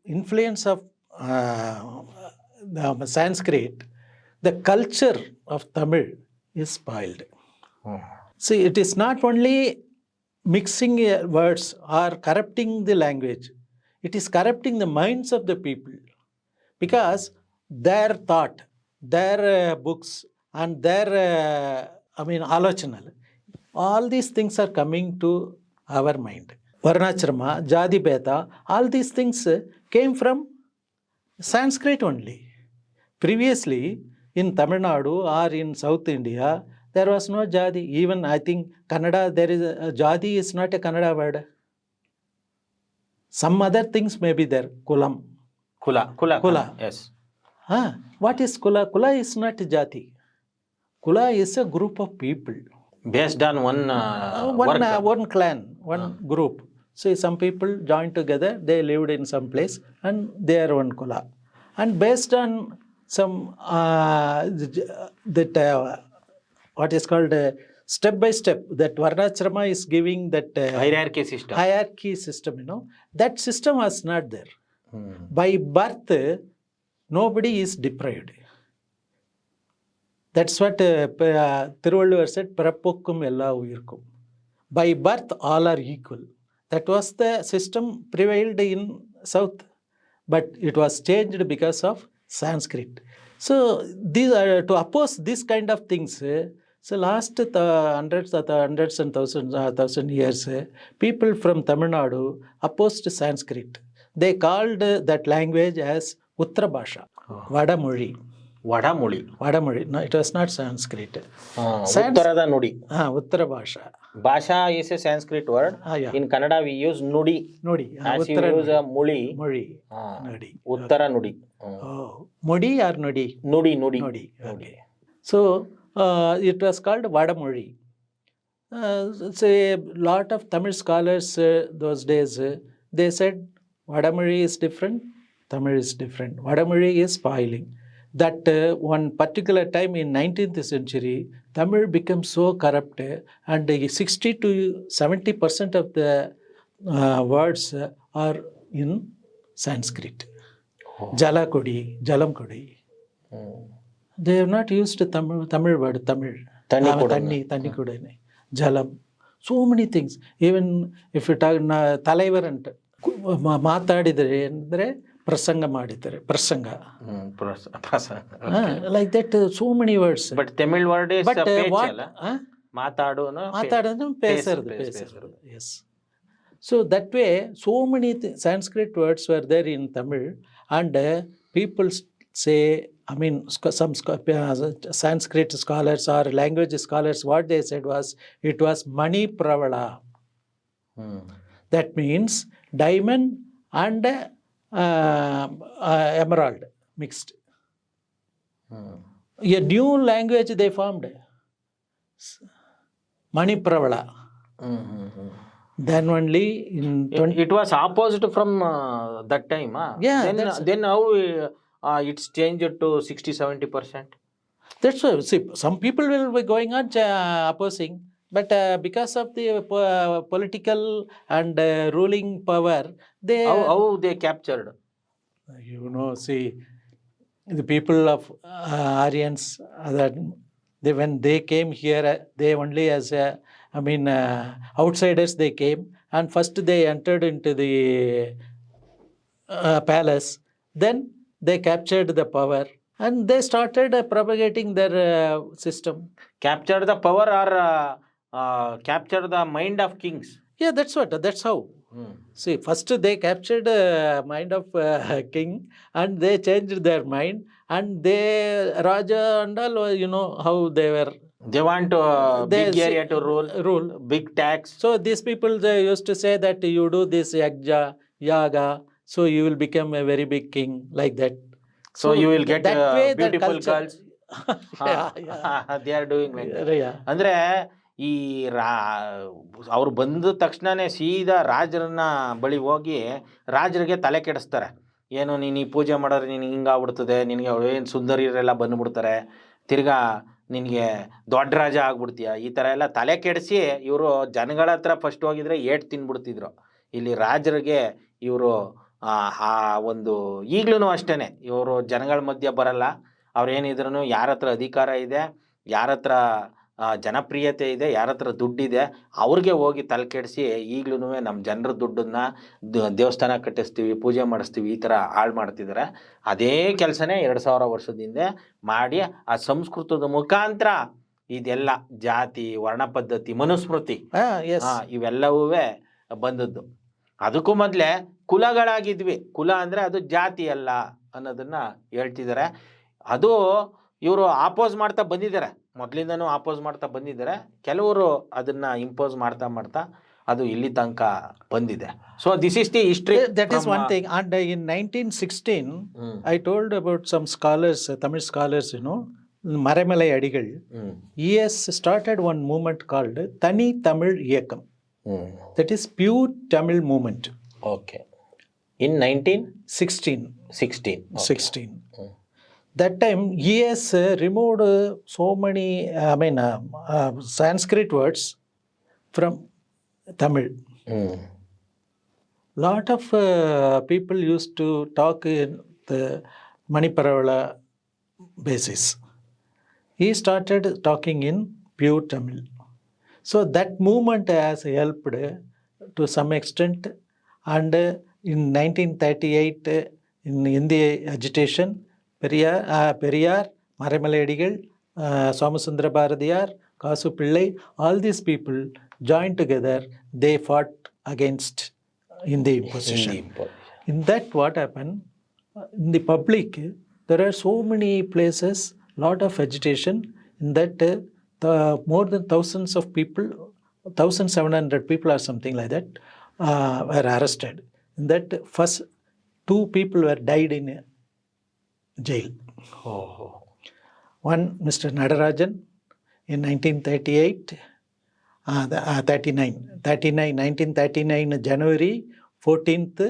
influence of the Sanskrit, the culture of Tamil is spoiled. See, it is not only mixing words or corrupting the language, it is corrupting the minds of the people. Because their thought, their books and their, Alochanal, all these things are coming to our mind. Varnachrama, Jati Bheda, all these things came from Sanskrit only. Previously, in Tamil Nadu or in South India, there was no Jadi. Even I think Kannada, there is a Jadi is not a Kannada word. Some other things may be there. Kulam. Kula. Yes. What is Kula? Kula is not Jati. Kula is a group of people. Based on one work. One clan, one group. So some people joined together, they lived in some place and they are one Kula. And based on some what is called step by step, that Varnashrama is giving that hierarchy system, that system was not there. By birth, nobody is deprived. That's what Thiruvalluvar said, Pirapokkum ella uyirkum. By birth, all are equal. That was the system prevailed in South, but it was changed because of Sanskrit. So these are to oppose this kind of things. So last hundreds and thousand years, people from Tamil Nadu opposed Sanskrit. They called that language as Uttara Bhasha, Vadamoli. Vadamoli. No, it was not Sanskrit. Uttarada Nudi. Uttara Bhasha. Bhasha is a Sanskrit word. Yeah. In Kannada we use Nudi. As you use a Muli. Nudi. Uttara Nudi. Mudi or Nudi? Nudi. Okay. So it was called Vadamoli. Say a lot of Tamil scholars those days, they said Vadamoli is different, Tamil is different. Vadamoli is spoiling. That one particular time in 19th century, Tamil became so corrupt and 60 to 70% of the words are in Sanskrit. Jala Kodi, Jalam Kodi. They have not used Tamil word, Tamil. Tanni Kudane, Jalam. So many things. Even if you talk Talaivar and ಮಾತಾಡಿದರೆ ಅಂದರೆ ಪ್ರಸಂಗ ಮಾಡಿದ್ದಾರೆ ಪ್ರಸಂಗ like that so many words. But Tamil word is But what ಮಾತಾಡೋದು pesaradu. Yes. So that way so many Sanskrit words were there in Tamil, and people say, I mean, some Sanskrit scholars or language scholars, what they said was it was Mani Pravala. That means diamond and emerald mixed. A new language they formed, Mani Pravala. Then only in it was opposite from that time. Yeah, then how it's changed to 60-70%. That's why, see, some people will be going on opposing, but because of the political and ruling power, they how they captured? See, the people of Aryans, when they came here, they only as outsiders they came, and first they entered into the palace, then they captured the power and they started propagating their system. Captured the power or capture the mind of kings? Yeah, that's how. See, first they captured mind of king, and they changed their mind, and they Raja and all, how they were. They want big area to rule, big tax. So these people, they used to say that you do this yaga, so you will become a very big king, like that. So you will get beautiful girls. They are doing like that. Yeah. ಅಂದ್ರೆ ಈ ಅವ್ರು ಬಂದ ತಕ್ಷಣನೇ ಸೀದಾ ರಾಜರನ್ನ ಬಳಿ ಹೋಗಿ ರಾಜರಿಗೆ ತಲೆ ಕೆಡಿಸ್ತಾರೆ. ಏನು ನೀನು ಈ ಪೂಜೆ ಮಾಡೋದ್ರೆ ನಿನಗೆ ಹಿಂಗಾಗ್ಬಿಡ್ತದೆ, ನಿನಗೆ ಏನು ಸುಂದರಿಯರೆಲ್ಲ ಬಂದುಬಿಡ್ತಾರೆ, ತಿರ್ಗಾ ನಿನಗೆ ದೊಡ್ಡ ರಾಜ ಆಗ್ಬಿಡ್ತೀಯ, ಈ ಥರ ಎಲ್ಲ ತಲೆ ಕೆಡಿಸಿ ಇವರು ಜನಗಳ ಹತ್ರ ಫಸ್ಟ್ ಹೋಗಿದ್ರೆ ಏಟ್ ತಿನ್ಬಿಡ್ತಿದ್ರು. ಇಲ್ಲಿ ರಾಜರಿಗೆ ಇವರು ಒಂದು ಈಗಲೂ ಅಷ್ಟೇ, ಇವರು ಜನಗಳ ಮಧ್ಯೆ ಬರಲ್ಲ. ಅವ್ರೇನಿದ್ರು ಯಾರ ಹತ್ರ ಅಧಿಕಾರ ಇದೆ, ಯಾರ ಹತ್ರ ಜನಪ್ರಿಯತೆ ಇದೆ, ಯಾರ ಹತ್ರ ದುಡ್ಡಿದೆ, ಅವ್ರಿಗೆ ಹೋಗಿ ತಲೆ ಕೆಡಿಸಿ ಈಗ್ಲೂ ನಮ್ಮ ಜನರ ದುಡ್ಡನ್ನ ದೇವಸ್ಥಾನ ಕಟ್ಟಿಸ್ತೀವಿ, ಪೂಜೆ ಮಾಡಿಸ್ತೀವಿ, ಈ ಥರ ಹಾಳು ಮಾಡ್ತಿದ್ದಾರೆ. ಅದೇ ಕೆಲಸನೇ 2000 ವರ್ಷದ ಹಿಂದೆ ಮಾಡಿ ಆ ಸಂಸ್ಕೃತದ ಮುಖಾಂತರ ಇದೆಲ್ಲ ಜಾತಿ, ವರ್ಣ ಪದ್ಧತಿ, ಮನುಸ್ಮೃತಿ ಇವೆಲ್ಲವೂ ಬಂದದ್ದು. ಅದಕ್ಕೂ ಮೊದಲೇ ಕುಲಗಳಾಗಿದ್ವಿ. ಕುಲ ಅಂದರೆ ಅದು ಜಾತಿ ಅಲ್ಲ, ಅನ್ನೋದನ್ನ ಹೇಳ್ತಿದ್ದಾರೆ. ಅದು ಇವರು ಆಪೋಸ್ ಮಾಡ್ತಾ ಬಂದಿದ್ದಾರೆ, ಮೊದಲಿಂದನೂ ಆಪೋಸ್ ಮಾಡ್ತಾ ಬಂದಿದ್ದಾರೆ. ಕೆಲವರು ಅದನ್ನ ಇಂಪೋಸ್ ಮಾಡ್ತಾ ಮಾಡ್ತಾ ಅದು ಇಲ್ಲಿ ತನಕ ಬಂದಿದೆ. So this is the history. That is one thing. And in 1916, I told about some scholars, Tamil scholars, Maramalai Adigal. He has started one movement called Tani Tamil Iyakam. That is pure Tamil movement. Okay. In 1916. 16. That time he has removed so many, Sanskrit words from Tamil. Lot of people used to talk in the Manipuravala basis. He started talking in pure Tamil. So that movement has helped to some extent. And in 1938, in the agitation, Periyar, Maramalai Adigal, Somasundara Bharadiyar, Kasu Pillai, all these people joined together. They fought against Hindi imposition. In that, what happened? In the public, there are so many places, lot of agitation. In that, more than thousands of people, 1,700 people or something like that, were arrested. In that, first 2 people were died in jail. One, Mr. Nadarajan, in 1938, 1939 January 14th,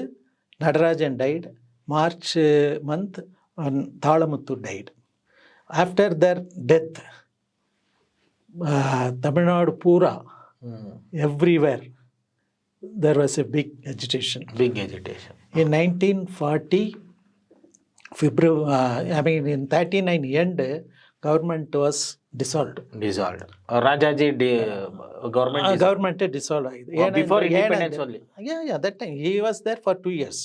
Nadarajan died. March month, Thalamuthu died. After their death, Tamil Nadu Pura, everywhere, there was a big agitation. In 1940, February, in 39 end, government was dissolved. Rajaji government dissolved. Before independence only. Yeah, that time he was there for 2 years.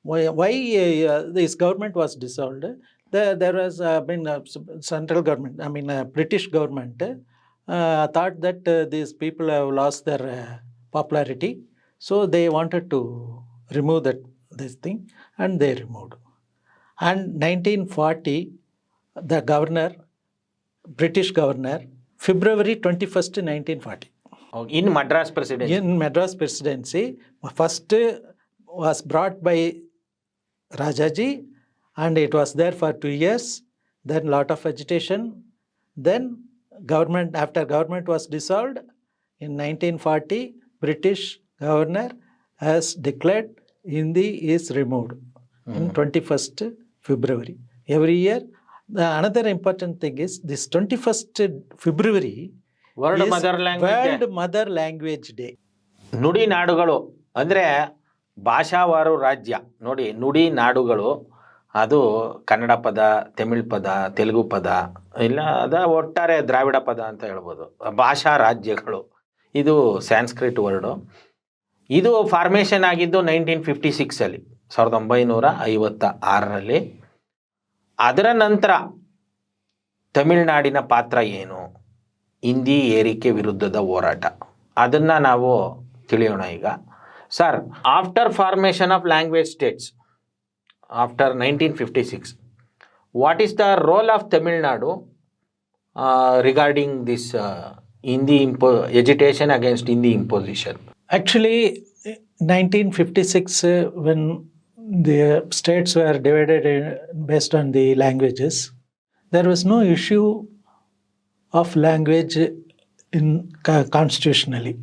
Why this government was dissolved? There was central government, British government thought that these people have lost their popularity, so they wanted to remove this thing, and they removed. And 1940, the governor, British governor, February 21st, 1940. In Madras Presidency. In Madras Presidency, first was brought by Rajaji, and it was there for 2 years. Then lot of agitation. Then after government was dissolved, in 1940, British governor has declared Hindi is removed in 21st February. Every year, another important thing is this 21st February World Mother Language Day. ನುಡಿ ನಾಡುಗಳು ಅಂದರೆ ಭಾಷಾವಾರು ರಾಜ್ಯ. ನೋಡಿ, ನುಡಿ ನಾಡುಗಳು ಅದು ಕನ್ನಡ ಪದ, ತಮಿಳ್ ಪದ, ತೆಲುಗು ಪದ, ಇಲ್ಲ ಒಟ್ಟಾರೆ ದ್ರಾವಿಡ ಪದ ಅಂತ ಹೇಳ್ಬೋದು. ಭಾಷಾ ರಾಜ್ಯಗಳು, ಇದು ಸ್ಯಾನ್ಸ್ಕ್ರಿಟ್ ವರ್ಡು. ಇದು ಫಾರ್ಮೇಷನ್ ಆಗಿದ್ದು 1956 1956ರಲ್ಲಿ. ಅದರ ನಂತರ ತಮಿಳುನಾಡಿನ ಪಾತ್ರ ಏನು, ಹಿಂದಿ ಏರಿಕೆ ವಿರುದ್ಧದ ಹೋರಾಟ, ಅದನ್ನು ನಾವು ತಿಳಿಯೋಣ ಈಗ. Sir, after formation of language States after 1956, what is the role of Tamil Nadu regarding this Hindi agitation against Hindi imposition? Actually, 1956, when the states were divided based on the languages, there was no issue of language in constitutionally,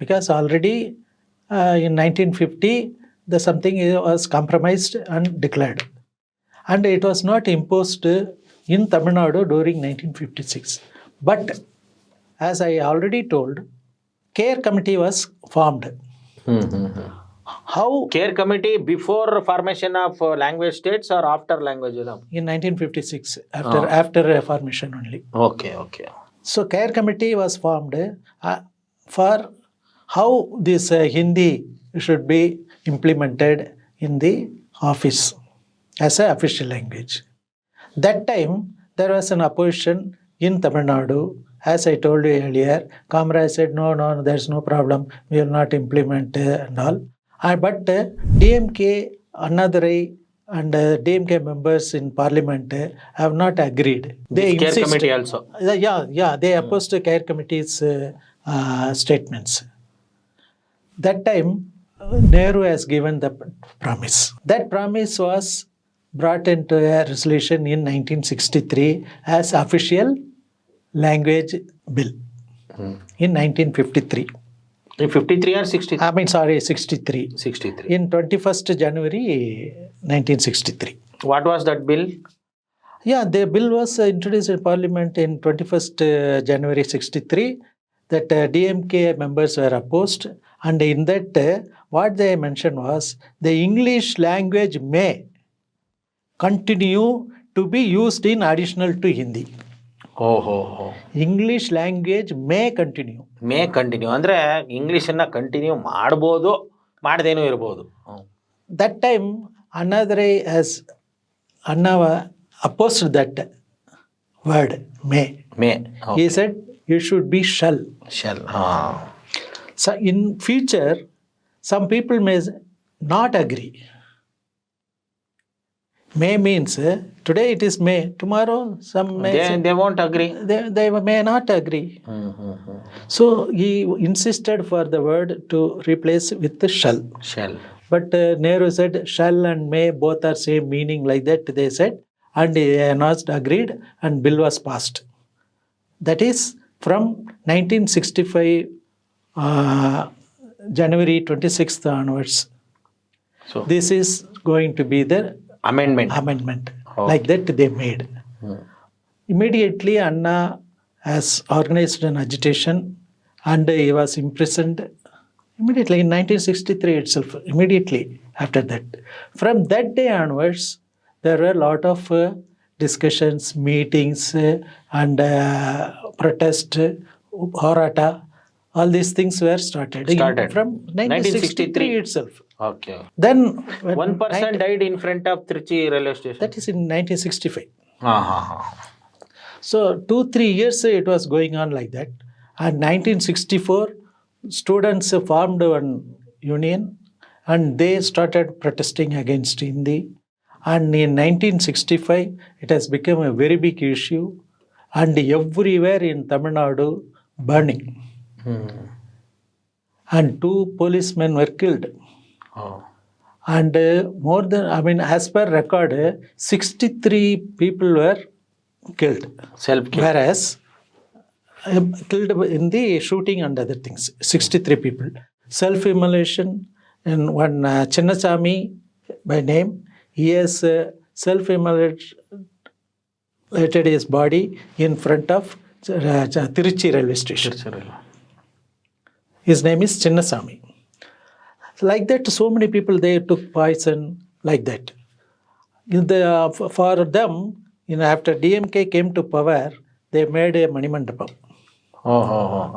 because already in 1950, something was compromised and declared, and it was not imposed in Tamil Nadu during 1956. But as I already told, CARE committee was formed. How? CARE committee before formation of language states or after language? In 1956, after formation only. Okay. So CARE committee was formed for how this Hindi should be implemented in the office as an official language. That time, there was an opposition in Tamil Nadu. As I told you earlier, Kamaraj said, no, there's no problem, we will not implement and all. But DMK, Annadurai, and DMK members in parliament have not agreed. They Care insist. committee also. They opposed to care committee's statements. That time, Nehru has given the promise. That promise was brought into a resolution in 1963 as official language bill in 1953. In 53 or 63? I mean, sorry, 63. 63. In 21st January 1963. What was that bill? Yeah, the bill was introduced in Parliament in 21st January 63. That DMK members were opposed, and in that what they mentioned was the English language may continue to be used in additional to Hindi. English language may continue. May continue ಅಂದರೆ ಇಂಗ್ಲೀಷನ್ನು continue ಮಾಡ್ಬೋದು, ಮಾಡದೇನೂ ಇರ್ಬೋದು. That time, Annadrai has opposed that word may. May He said it should be shall. Shell. So in future, some people may not agree. May means today it is May, tomorrow some may say, they want agri. they may not agree. So he insisted for the word to replace with the shall. Shell. But Nehru said shall and may both are same meaning, like that they said, and he announced agreed and bill was passed. That is from 1965 January 26th onwards. So This is going to be the amendment. amendment. Like that they made. Immediately Anna has organized an agitation and he was imprisoned immediately in 1963 itself, immediately after that. From that day onwards, there were a lot of discussions, meetings and protest, horata, all these things were started. From 1963 itself. Okay. Then when One person died in front of Trichy railway station. that is in 1965. ha. So 2-3 years it was going on like that. And 1964, students formed one union and they started protesting against Hindi. And in 1965, it has become a very big issue. And everywhere in Tamil Nadu, burning. And 2 policemen were killed. And more than, as per record, 63 people were killed. Self kill. Whereas killed in the shooting and other things, 63 people. Self-immolation, and one Chinnasamy by name, he has self-immolated his body in front of Tiruchi railway station. His name is Chinnasamy. Like that, so many people, they took poison, like that. For them, after DMK came to power, they made a Manimandapam.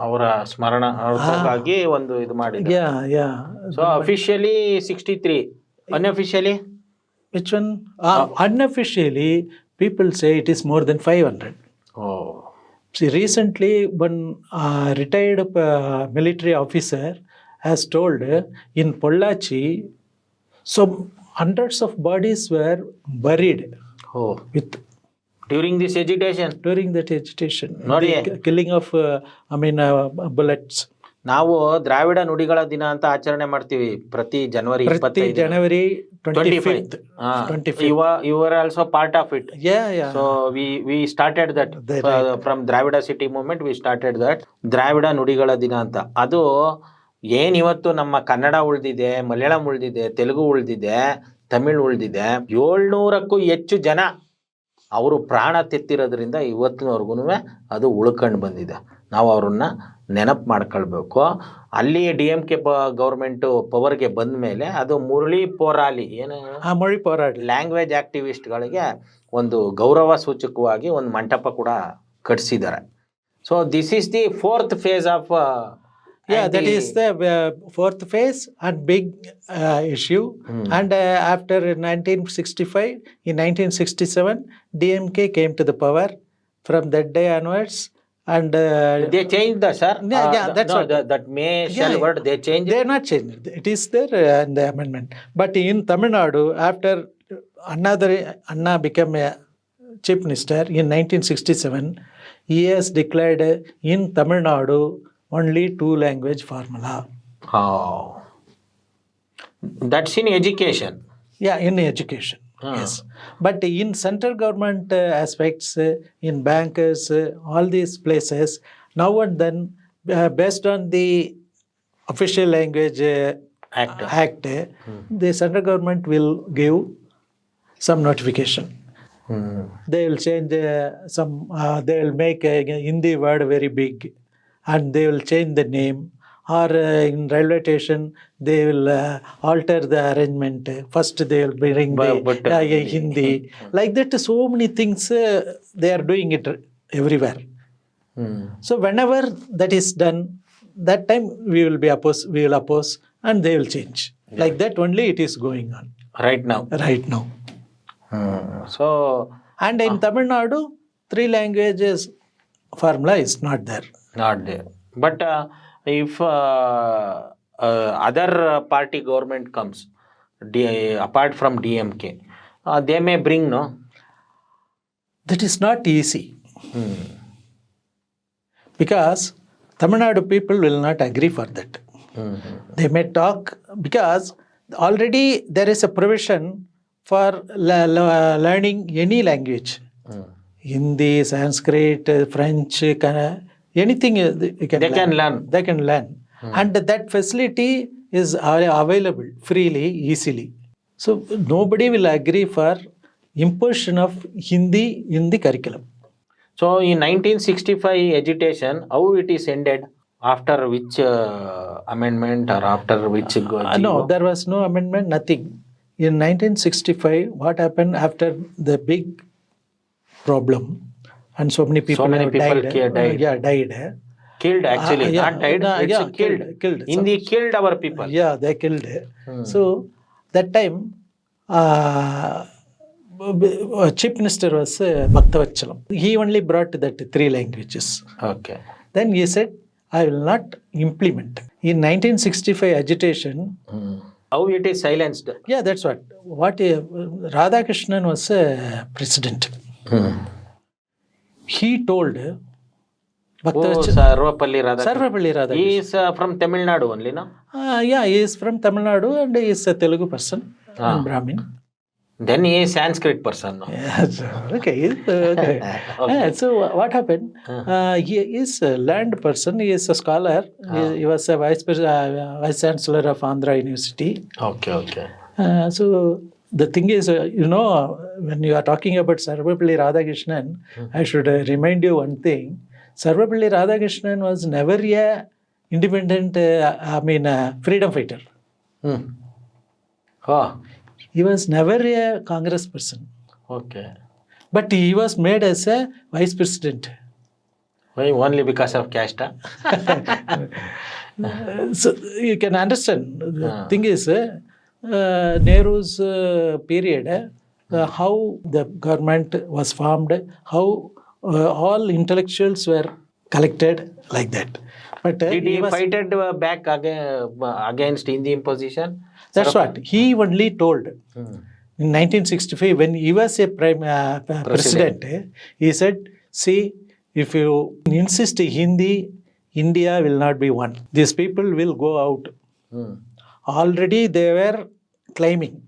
ಅವರ ಸ್ಮರಣ ಅರ್ಥಕ್ಕಾಗಿ ಒಂದು ಇದು ಮಾಡಿದ್ರು. Yeah. So officially 63, unofficially Which one? Unofficially, people say it is more than 500. See, recently, one retired military officer has told in Pollachi, some hundreds of bodies were buried with during this agitation. during that agitation. ನೋಡಿ. The killing of bullets. ನಾವು ದ್ರಾವಿಡ ನುಡಿಗಳ ದಿನ ಅಂತ ಆಚರಣೆ ಮಾಡ್ತೀವಿ ಪ್ರತಿ ಜನವರಿ Prati 25. January 25th. 25th. You were also part of it. Yeah. So we started that from Dravida City movement. We started that ದ್ರಾವಿಡ ನುಡಿಗಳ ದಿನ ಅಂತ. ಅದು ಏನಿವತ್ತು ನಮ್ಮ ಕನ್ನಡ ಉಳಿದಿದೆ, ಮಲಯಾಳಂ ಉಳಿದಿದೆ, ತೆಲುಗು ಉಳಿದಿದೆ, ತಮಿಳ್ ಉಳಿದಿದೆ, 700ಕ್ಕೂ ಹೆಚ್ಚು ಜನ ಅವರು ಪ್ರಾಣ ತೆತ್ತಿರೋದ್ರಿಂದ ಇವತ್ತಿನವರೆಗೂ ಅದು ಉಳ್ಕೊಂಡು ಬಂದಿದೆ. ನಾವು ಅವ್ರನ್ನ ನೆನಪು ಮಾಡ್ಕೊಳ್ಬೇಕು. ಅಲ್ಲಿ DMK ಗೌರ್ಮೆಂಟು ಪವರ್ಗೆ ಬಂದ ಮೇಲೆ ಅದು ಮುರಳಿ ಪೋರಾಲಿ Mori Poradi. ಲ್ಯಾಂಗ್ವೇಜ್ ಆಕ್ಟಿವಿಸ್ಟ್ಗಳಿಗೆ ಒಂದು ಗೌರವ ಸೂಚಕವಾಗಿ ಒಂದು ಮಂಟಪ ಕೂಡ ಕಟ್ಸಿದ್ದಾರೆ. So this is the 4th phase of that is the 4th phase and big issue. And after 1965, in 1967, DMK came to the power. From that day onwards, and They changed the, sir. Yeah, that's no, what. that may shall Yeah, word, they changed they it. are not changed. It is there in the amendment. But in Tamil Nadu, after Anna became a chief minister in 1967, he has declared in Tamil Nadu only 2-language formula. Oh. That's in education. Yeah, in education. Yes. But in central government aspects, in bankers, all these places, now and then, based on the official language Act. the central government will give some notification. They will change they will make a Hindi word very big and they will change the name, or in railway station they will alter the arrangement. First they will bring But Hindi. Like that, so many things they are doing it everywhere. So whenever that is done, that time we will oppose and they will change. Like that only it is going on right now. right now. So And in Tamil Nadu, 3 languages formula is not there. not there. But if other party government comes, apart from DMK, they may bring, no? That is not easy. Because Tamil Nadu people will not agree for that. They may talk, because already there is a provision for learning any language. Hindi, Sanskrit, French, anything you can They can learn. They can learn. And that facility is available freely, easily. So nobody will agree for imposition of Hindi in the curriculum. So in 1965 agitation, how it is ended? After which amendment, or after which No, there was no amendment, nothing. In 1965, what happened after the big problem, and so many people many have people died. Died. Killed, actually, Yeah, not died. no, It's yeah, killed. killed. Hindi killed our people. Yeah, they killed. So that time, chief minister was Bhaktavachalam. He only brought that 3 languages. Okay. Then he said, I will not implement. In 1965 agitation, How it is silenced? yeah, that's what. Radhakrishnan was president. He told Sarvapalli Radhakrishnan. Sarvapalli Radhakrishnan. He is from Tamil Nadu only, no? Yeah, he is from Tamil Nadu and he is a Telugu person and Brahmin. Then he is Sanskrit person, no? Yes, okay. Okay. So what happened? He is a learned person. He is a scholar. He was a vice chancellor of Andhra University. Okay. So the thing is, when you are talking about Sarvapalli Radhakrishnan, I should remind you one thing. Sarvapalli Radhakrishnan was never a independent, freedom fighter. Oh, He was never a Congress person. okay. But he was made as a vice president. Why? Only because of caste? So you can understand. The thing is, Nehru's period, how the government was formed, how all intellectuals were collected like that. But Did he fight back against Hindi imposition? That's what he only told. In 1965, when he was a president, he said, see, if you insist Hindi, India will not be one. These people will go out. Already they were claiming.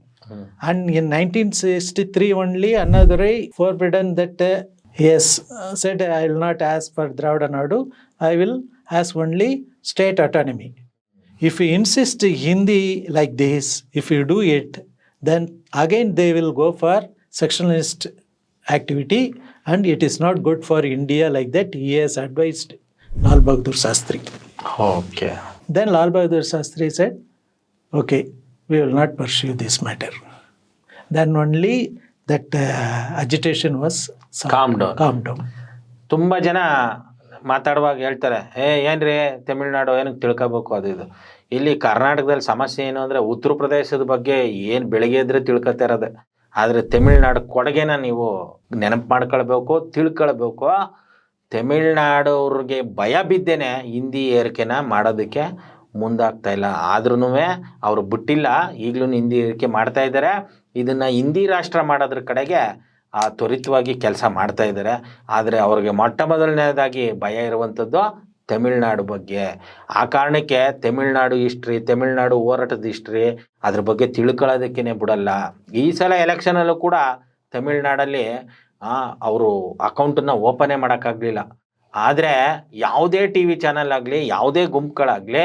And in 1963 only, Annadurai forbidden that he has said, I will not ask for Dravida Nadu, I will ask only state autonomy. If you insist Hindi like this, if you do it, then again they will go for sectionalist activity and it is not good for India like that. He has advised Lal Bahadur Shastri. Okay. Then Lal Bahadur Shastri said, okay, we will not pursue this matter. Then only that agitation was Calmed down. Calmed down. ತುಂಬ ಜನ ಮಾತಾಡುವಾಗ ಹೇಳ್ತಾರೆ, ಏನ್ರಿ ತಮಿಳ್ನಾಡು ಏನಕ್ಕೆ ತಿಳ್ಕೊಬೇಕು ಅದು ಇದು. ಇಲ್ಲಿ ಕರ್ನಾಟಕದಲ್ಲಿ ಸಮಸ್ಯೆ ಏನು ಅಂದರೆ ಉತ್ತರ ಪ್ರದೇಶದ ಬಗ್ಗೆ ಏನು ಬೆಳಗ್ಗೆ ಇದ್ರೆ ತಿಳ್ಕೊತಾ ಇರೋದೆ. ಆದರೆ ತಮಿಳ್ನಾಡು ಕೊಡುಗೆನ ನೀವು ನೆನಪು ಮಾಡ್ಕೊಳ್ಬೇಕು, ತಿಳ್ಕೊಳ್ಬೇಕು. ತಮಿಳ್ನಾಡವ್ರಿಗೆ ಭಯ ಬಿದ್ದೇನೆ ಹಿಂದಿ ಏರಿಕೆನ ಮಾಡೋದಕ್ಕೆ ಮುಂದಾಗ್ತಾ ಇಲ್ಲ. ಆದ್ರೂ ಅವರು ಬಿಟ್ಟಿಲ್ಲ, ಈಗಲೂ ಹಿಂದಿ ಏರಿಕೆ ಮಾಡ್ತಾ ಇದ್ದಾರೆ. ಇದನ್ನು ಹಿಂದಿ ರಾಷ್ಟ್ರ ಮಾಡೋದ್ರ ಕಡೆಗೆ ತ್ವರಿತವಾಗಿ ಕೆಲಸ ಮಾಡ್ತಾ ಇದ್ದಾರೆ. ಆದರೆ ಅವ್ರಿಗೆ ಮೊಟ್ಟ ಮೊದಲನೇದಾಗಿ ಭಯ ಇರುವಂಥದ್ದು ತಮಿಳ್ನಾಡು ಬಗ್ಗೆ. ಆ ಕಾರಣಕ್ಕೆ ತಮಿಳ್ನಾಡು ಹಿಸ್ಟ್ರಿ, ತಮಿಳ್ನಾಡು ಹೋರಾಟದ ಹಿಸ್ಟ್ರಿ ಅದ್ರ ಬಗ್ಗೆ ತಿಳ್ಕೊಳ್ಳೋದಕ್ಕೇ ಬಿಡಲ್ಲ. ಈ ಸಲ ಎಲೆಕ್ಷನಲ್ಲೂ ಕೂಡ ತಮಿಳ್ನಾಡಲ್ಲಿ ಅವರು ಅಕೌಂಟನ್ನು ಓಪನೇ ಮಾಡೋಕ್ಕಾಗಲಿಲ್ಲ. ಆದರೆ ಯಾವುದೇ ಟಿ ವಿ ಚಾನಲ್ ಆಗಲಿ, ಯಾವುದೇ ಗುಂಪುಗಳಾಗಲಿ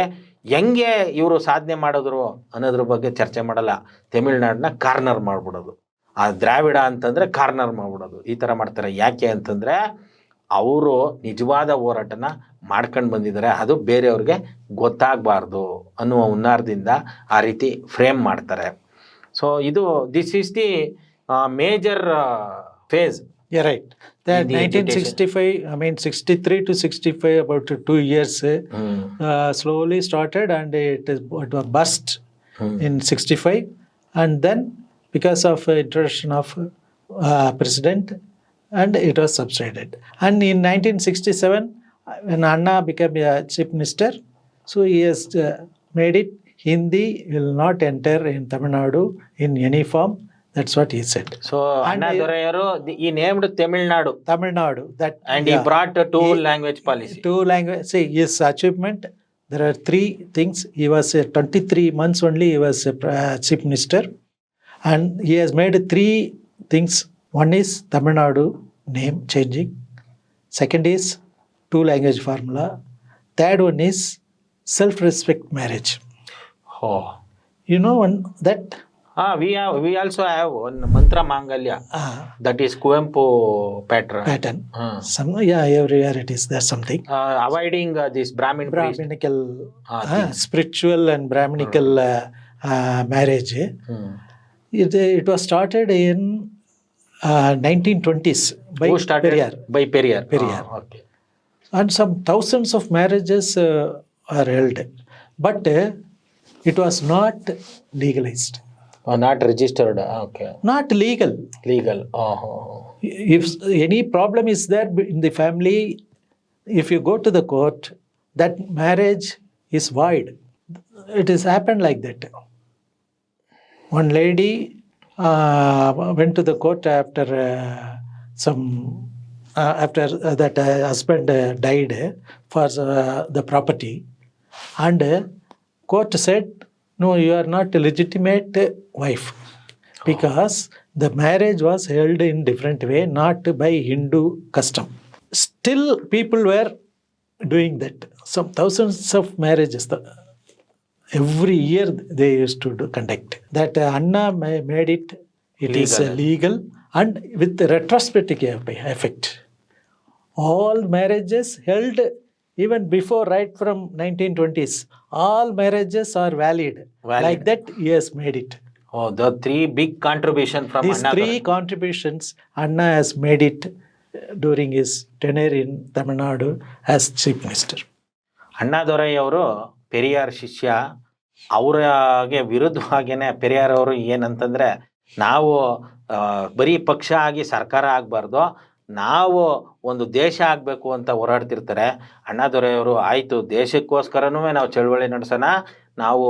ಹೆಂಗೆ ಇವರು ಸಾಧನೆ ಮಾಡಿದ್ರು ಅನ್ನೋದ್ರ ಬಗ್ಗೆ ಚರ್ಚೆ ಮಾಡಲ್ಲ. ತಮಿಳ್ನಾಡನ್ನ ಕಾರ್ನರ್ ಮಾಡಿಬಿಡೋದು, ಆ ದ್ರಾವಿಡ ಅಂತಂದರೆ ಕಾರ್ನರ್ ಮಾಡಿಬಿಡೋದು, ಈ ಥರ ಮಾಡ್ತಾರೆ. ಯಾಕೆ ಅಂತಂದರೆ ಅವರು ನಿಜವಾದ ಹೋರಾಟನ ಮಾಡ್ಕೊಂಡು ಬಂದಿದ್ದಾರೆ, ಅದು ಬೇರೆಯವ್ರಿಗೆ ಗೊತ್ತಾಗಬಾರ್ದು ಅನ್ನುವ ಹುನ್ನಾರದಿಂದ ಆ ರೀತಿ ಫ್ರೇಮ್ ಮಾಡ್ತಾರೆ. ಸೊ ಇದು this is the major phase. Yeah, right. That In the 1965, I mean 63 to 65, about 2 years, slowly started, and it was burst in 65, and then because of introduction of president, and it was subsided. And in 1967, when Anna became a chief minister, so he has made it Hindi will not enter in Tamil Nadu in any form. That's what he said. So Annadurai he named Tamil Nadu. Tamil Nadu. That, and he brought a two-language policy. Two-language. See, his achievement, there are 3 things. He was 23 months only, he was chief minister. And he has made 3 things. One is Tamil Nadu name changing. Second is two-language formula. Third one is self-respect marriage. Oh. You know that? We also have one mantra mangalya. That is Kuvempu pattern. Everywhere it is. There's something. Avoiding this Brahminical, spiritual and Brahminical marriage. It was started in 1920s by Who started? Periyar. By Periyar. Okay. And some thousands of marriages are held. But it was not legalized. Not registered. Okay. Not legal. Legal. If any problem is there in the family, if you go to the court, that marriage is void. It has happened like that. One lady went to the court after that husband died for the property, and court said, no, you are not a legitimate wife, because the marriage was held in different way, not by Hindu custom. Still people were doing that. Some thousands of marriages every year they used to conduct. That Anna made it legal. Is legal and with retrospective effect. All marriages held even before, right from 1920s, all marriages are valid. Like that, he has made it. Oh, the 3 big contributions from These Anna. 3 contributions, Anna has made it during his tenure in Tamil Nadu as chief minister. Annadurai ಅವರು ಪೆರಿಯಾರ್ ಶಿಷ್ಯ. ಅವ್ರಿಗೆ ವಿರುದ್ಧವಾಗಿಯೇ ಪೆರಿಯಾರ್ ಅವರು ಏನಂತಂದರೆ, ನಾವು ಬರೀ ಪಕ್ಷ ಆಗಿ ಸರ್ಕಾರ ಆಗಬಾರ್ದು, ನಾವು ಒಂದು ದೇಶ ಆಗಬೇಕು ಅಂತ ಹೋರಾಡ್ತಿರ್ತಾರೆ. ಅಣ್ಣಾದೊರೆಯವರು ಆಯಿತು, ದೇಶಕ್ಕೋಸ್ಕರನೂ ನಾವು ಚಳವಳಿ ನಡೆಸೋಣ, ನಾವು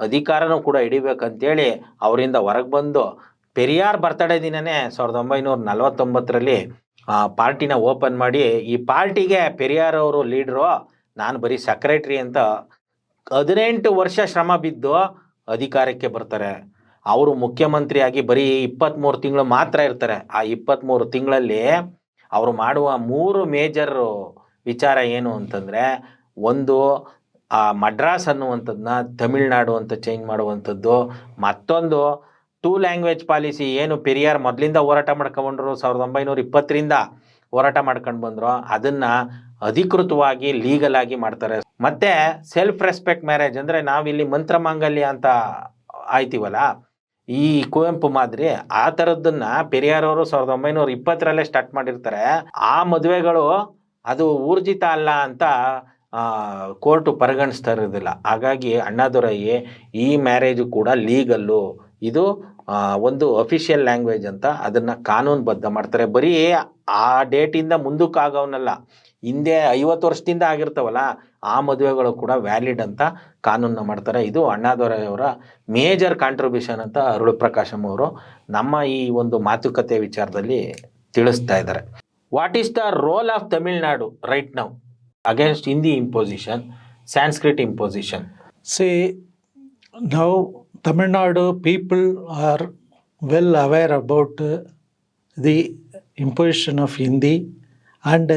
ಅಧಿಕಾರನೂ ಕೂಡ ಹಿಡಿಬೇಕಂತೇಳಿ ಅವರಿಂದ ಹೊರಗೆ ಬಂದು ಪೆರಿಯಾರ್ ಬರ್ತಡೇ ದಿನವೇ 1949ರಲ್ಲಿ ಪಾರ್ಟಿನ ಓಪನ್ ಮಾಡಿ, ಈ ಪಾರ್ಟಿಗೆ ಪೆರಿಯಾರ್ ಅವರು ಲೀಡ್ರು, ನಾನು ಬರೀ ಸೆಕ್ರೆಟ್ರಿ ಅಂತ 18 ವರ್ಷ ಶ್ರಮ ಬಿದ್ದು ಅಧಿಕಾರಕ್ಕೆ ಬರ್ತಾರೆ. ಅವರು ಮುಖ್ಯಮಂತ್ರಿಯಾಗಿ ಬರೀ 23 ತಿಂಗಳು ಮಾತ್ರ ಇರ್ತಾರೆ. ಆ 23 ತಿಂಗಳಲ್ಲಿ ಅವರು ಮಾಡುವ 3 ಮೇಜರ್ ವಿಚಾರ ಏನು ಅಂತಂದರೆ, ಒಂದು ಮಡ್ರಾಸ್ ಅನ್ನುವಂಥದ್ದನ್ನ ತಮಿಳ್ನಾಡು ಅಂತ ಚೇಂಜ್ ಮಾಡುವಂಥದ್ದು, ಮತ್ತೊಂದು 2 ಲ್ಯಾಂಗ್ವೇಜ್ ಪಾಲಿಸಿ ಏನು ಪೆರಿಯಾರ್ ಮೊದಲಿಂದ ಹೋರಾಟ ಮಾಡ್ಕೊಂಡ್ರು, 1920ರಿಂದ ಹೋರಾಟ ಮಾಡ್ಕೊಂಡು ಬಂದರು, ಅದನ್ನು ಅಧಿಕೃತವಾಗಿ ಲೀಗಲ್ ಆಗಿ ಮಾಡ್ತಾರೆ. ಮತ್ತು ಸೆಲ್ಫ್ ರೆಸ್ಪೆಕ್ಟ್ ಮ್ಯಾರೇಜ್ ಅಂದರೆ ನಾವಿಲ್ಲಿ ಮಂತ್ರ ಮಾಂಗಲ್ಯ ಅಂತ ಆಯ್ತೀವಲ್ಲ, ಈ ಕುವೆಂಪು ಮಾದರಿ ಆ ಥರದ್ದನ್ನು ಪೆರಿಯಾರ್ ಅವರು 1920ರಲ್ಲೇ ಸ್ಟಾರ್ಟ್ ಮಾಡಿರ್ತಾರೆ. ಆ ಮದುವೆಗಳು ಅದು ಊರ್ಜಿತ ಅಲ್ಲ ಅಂತ ಕೋರ್ಟು ಪರಿಗಣಿಸ್ತಾ ಇರೋದಿಲ್ಲ. ಹಾಗಾಗಿ ಅಣ್ಣಾದೊರೈ ಈ ಮ್ಯಾರೇಜು ಕೂಡ ಲೀಗಲ್ಲು, ಇದು ಒಂದು ಅಫಿಷಿಯಲ್ ಲ್ಯಾಂಗ್ವೇಜ್ ಅಂತ ಅದನ್ನು ಕಾನೂನುಬದ್ಧ ಮಾಡ್ತಾರೆ. ಬರೀ ಆ ಡೇಟಿಂದ ಮುಂದಕ್ಕೆ ಆಗೋವನ್ನಲ್ಲ, ಹಿಂದೆ 50 ವರ್ಷದಿಂದ ಆಗಿರ್ತಾವಲ್ಲ ಆ ಮದುವೆಗಳು ಕೂಡ ವ್ಯಾಲಿಡ್ ಅಂತ ಕಾನೂನನ್ನ ಮಾಡ್ತಾರೆ. ಇದು ಅಣ್ಣಾದೊರೆಯವರ ಮೇಜರ್ ಕಾಂಟ್ರಿಬ್ಯೂಷನ್ ಅಂತ ಅರುಳು ಪ್ರಕಾಶಂ ಅವರು ನಮ್ಮ ಈ ಒಂದು ಮಾತುಕತೆ ವಿಚಾರದಲ್ಲಿ ತಿಳಿಸ್ತಾ ಇದ್ದಾರೆ. What is the role of Tamil Nadu right now against Hindi imposition, Sanskrit imposition? See, now Tamil Nadu people are well aware about the imposition of Hindi, and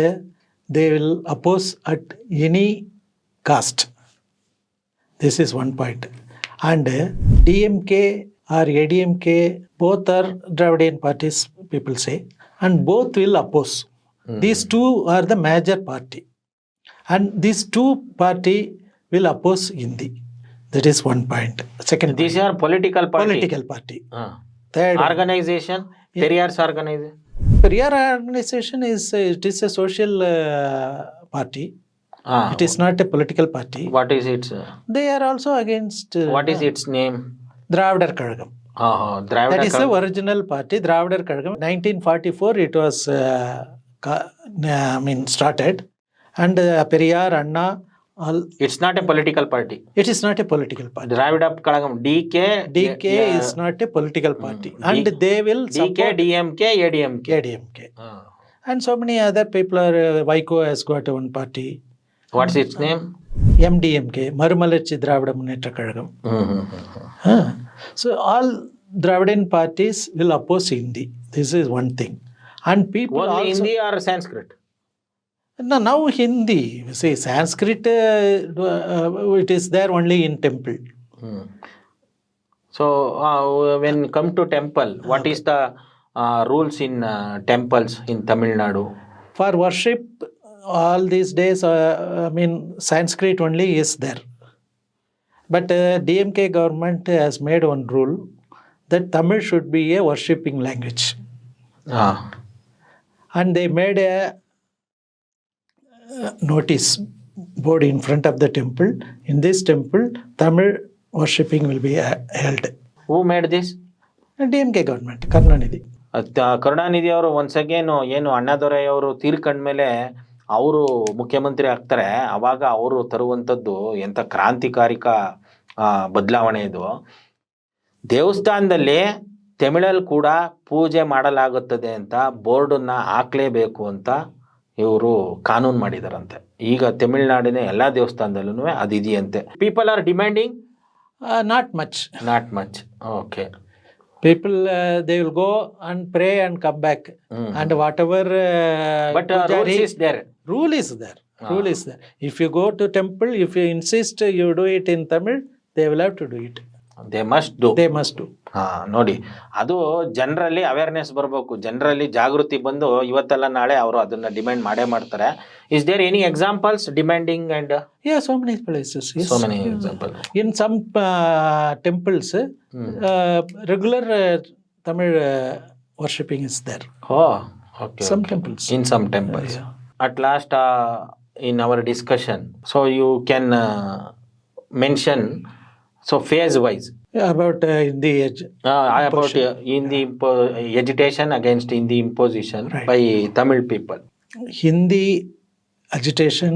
they will oppose at any cost. This is one point. And DMK or ADMK, both are Dravidian parties, people say, and both will oppose. These two are the major party. And these two party will oppose Hindi. That is one point. Second, These are political party. political party. Third, Organization, Periyar's organization. Periyar organization is a social party. It is not a political party. What is its? They are also against. What is its name? Dravida Kazhagam. Dravida. That is the original party, Dravida Kazhagam. 1944 it was started, and Periyar, Anna, all. It's not a political party. It is not a political party. Dravida Kazhagam, DK is not a political party, and they will DK, support DMK, ADMK. ADMK. And so many other people are. Vaiko has got one party. What's its name? MDMK, Marumalachi Dravida Munnetra Kazhagam. So all Dravidian parties will oppose Hindi. This is one thing. And people Only also. Hindi or Sanskrit? No, now Hindi. See, Sanskrit, it is there only in temple. So when come to temple, what is the rules in temples in Tamil Nadu? For worship, all these days, Sanskrit only is there. But DMK government has made one rule that Tamil should be a worshipping language. And they made a notice board in front of the temple. In this temple, Tamil worshipping will be held. Who made this? DMK government, Karunanidhi. Karunanidhi ಅವರು once again ಏನು ಅಣ್ಣಾದೊರೈ ಅವರು ತೀರ್ಕೊಂಡ್ಮೇಲೆ ಅವರು ಮುಖ್ಯಮಂತ್ರಿ ಆಗ್ತಾರೆ. ಅವಾಗ ಅವರು ತರುವಂಥದ್ದು ಎಂಥ ಕ್ರಾಂತಿಕಾರಿಕ ಬದಲಾವಣೆ ಇದು. ದೇವಸ್ಥಾನದಲ್ಲಿ ತಮಿಳಲ್ಲಿ ಕೂಡ ಪೂಜೆ ಮಾಡಲಾಗುತ್ತದೆ ಅಂತ ಬೋರ್ಡನ್ನ ಹಾಕ್ಲೇಬೇಕು ಅಂತ ಇವರು ಕಾನೂನು ಮಾಡಿದಾರಂತೆ. ಈಗ ತಮಿಳ್ನಾಡಿನ ಎಲ್ಲ ದೇವಸ್ಥಾನದಲ್ಲೂ ಅದಿದೆಯಂತೆ. People are demanding? Not much. Not much. Okay. People, they will go and pray and come back. And whatever But rules is there. Rule is there. Rule is there. If you go to temple, if you insist you do it in Tamil, they will have to do it. They must do. They must do. ನೋಡಿ, ಅದು ಜನರಲ್ಲಿ awareness ಬರಬೇಕು, ಜನರಲ್ಲಿ ಜಾಗೃತಿ ಬಂದು ಇವತ್ತೆಲ್ಲ ನಾಳೆ ಅವರು ಅದನ್ನ ಡಿಮ್ಯಾಂಡ್ ಮಾಡೇ ಮಾಡ್ತಾರೆ. Is there any examples demanding and? Yeah, so many places. Yes. So many examples. In some temples, regular Tamil worshipping is there. Oh, okay. Some temples. In some temples. Yeah. At last, in our discussion, so you can mention, so phase wise. Yeah, about the about Hindi agitation against Hindi imposition Right. by Tamil people. Hindi agitation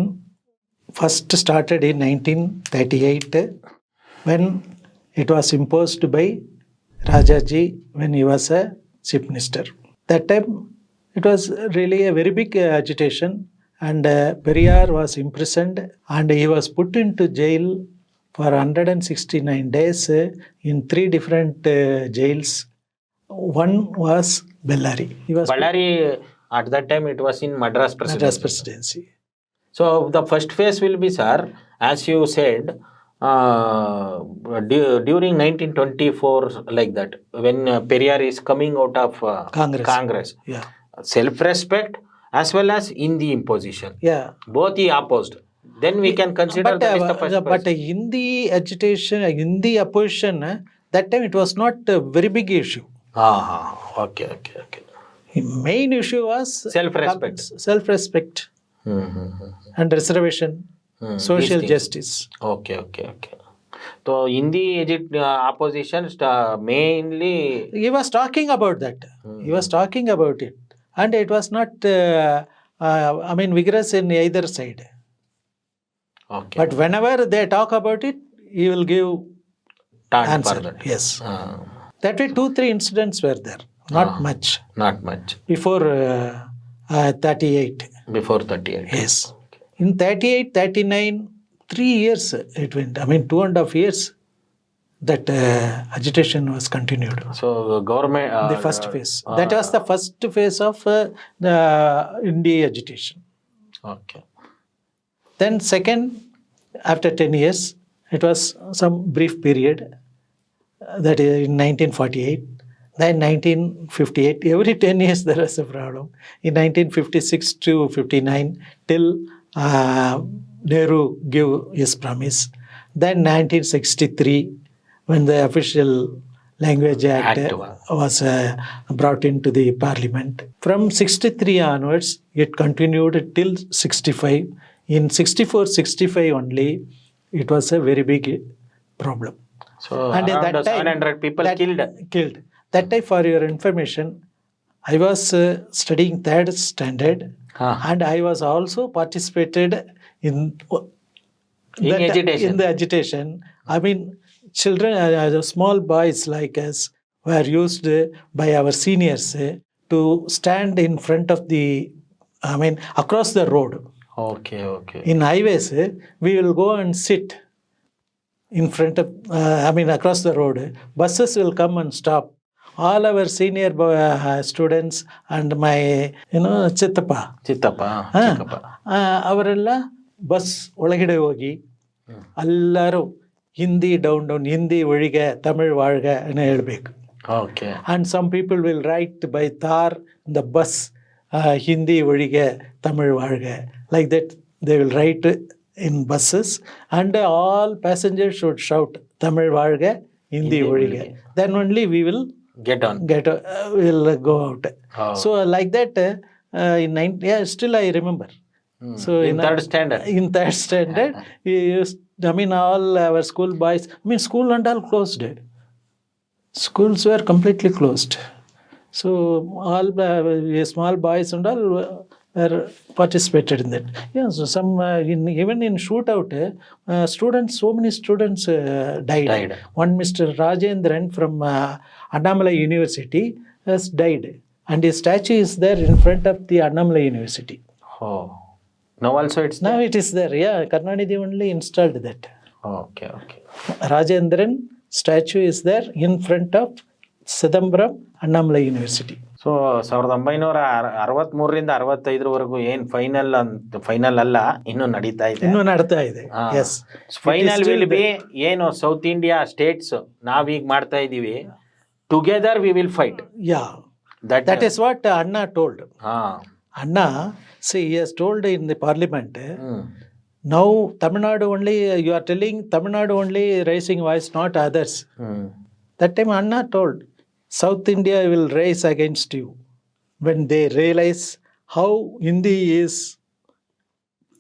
first started in 1938 when it was imposed by Rajaji when he was a chief minister. That time it was really a very big agitation, and Periyar was imprisoned and he was put into jail for 169 days in 3 different jails. One was Bellary. He was Ballari, at that time it was in Madras Presidency. Madras Presidency. So the first phase will be, sir, as you said, during 1924, like that, when Periyar is coming out of Congress. Yeah. Self-respect as well as Hindi imposition. Yeah. Both he opposed. Then we can consider that is the first phase. But Hindi agitation, Hindi opposition, that time it was not a very big issue. Okay. The main issue was self-respect and reservation, social justice. Okay. So Hindi opposition mainly. He was talking about that. He was talking about it. And it was not, vigorous in either side. Okay. But whenever they talk about it, he will give Turn answer. further. Yes. That way, 2-3 incidents were there. Not much. Not much. Before 38. Before 38. Yes. In 38, 39, 3 years it went. 2.5 years that agitation was continued. So the government. The first phase. That was the first phase of the India agitation. Okay. Then second, after 10 years, it was some brief period. That is in 1948. Then 1958. Every 10 years there was a problem. In 1956 to 59, till Nehru gave his promise. Then 1963, when the official Language Act was brought into the parliament. From 63 onwards, it continued till 65. In 64-65 only, it was a very big problem. So And at around that time, 700 people killed. That time, for your information, I was studying 3rd standard, and I was also participated in agitation. In the agitation. Children, small boys like us, were used by our seniors to stand in front of the, across the road. Okay. In highways, we will go and sit in front of, across the road. Buses will come and stop. All our senior students and my, Chittappa ಅವರೆಲ್ಲ bus ಒಳಗಡೆ ಹೋಗಿ ಎಲ್ಲರೂ Hindi down Hindi ಒಳಗೆ ತಮಿಳ್ ಒಳಗೆ ಹೇಳಬೇಕು. Okay. And some people will write by tar in the bus, Hindi ಒಳಗೆ ತಮಿಳ್ ಒಳಗೆ. Like that, they will write in buses, and all passengers should shout Tamil ಒಳಗೆ, Hindi ಒಳಗೆ. Then only we will will go out. So like that, still I remember. So in 3rd standard. In 3rd standard, we used, all our school boys, school and all closed. Schools were completely closed. So all small boys and all were participated in that. Yeah, so some even in shootout, students, so many students died. One Mr. Rajendran from Annamalai University has died, and his statue is there in front of the Annamalai University. Oh, now also it's now it is there. Yeah, Karnanidhi only installed that. Okay. Rajendran statue is there in front of Chidambaram Annamalai University. So 1963ರಿಂದ 65ರವರೆಗೂ ಏನು final ಅಲ್ಲ, ಇನ್ನೂ ನಡೀತಾ ಇದೆ. Yes. Final will be ಏನು south India states ನಾವೀಗ ಮಾಡ್ತಾ ಇದೀವಿ, together we will fight. That is what Anna told. Anna, see, he has told in the parliament, now Tamil Nadu only, you are telling Tamil Nadu only raising voice, not others. That time Anna told, South India will rise against you when they realize how Hindi is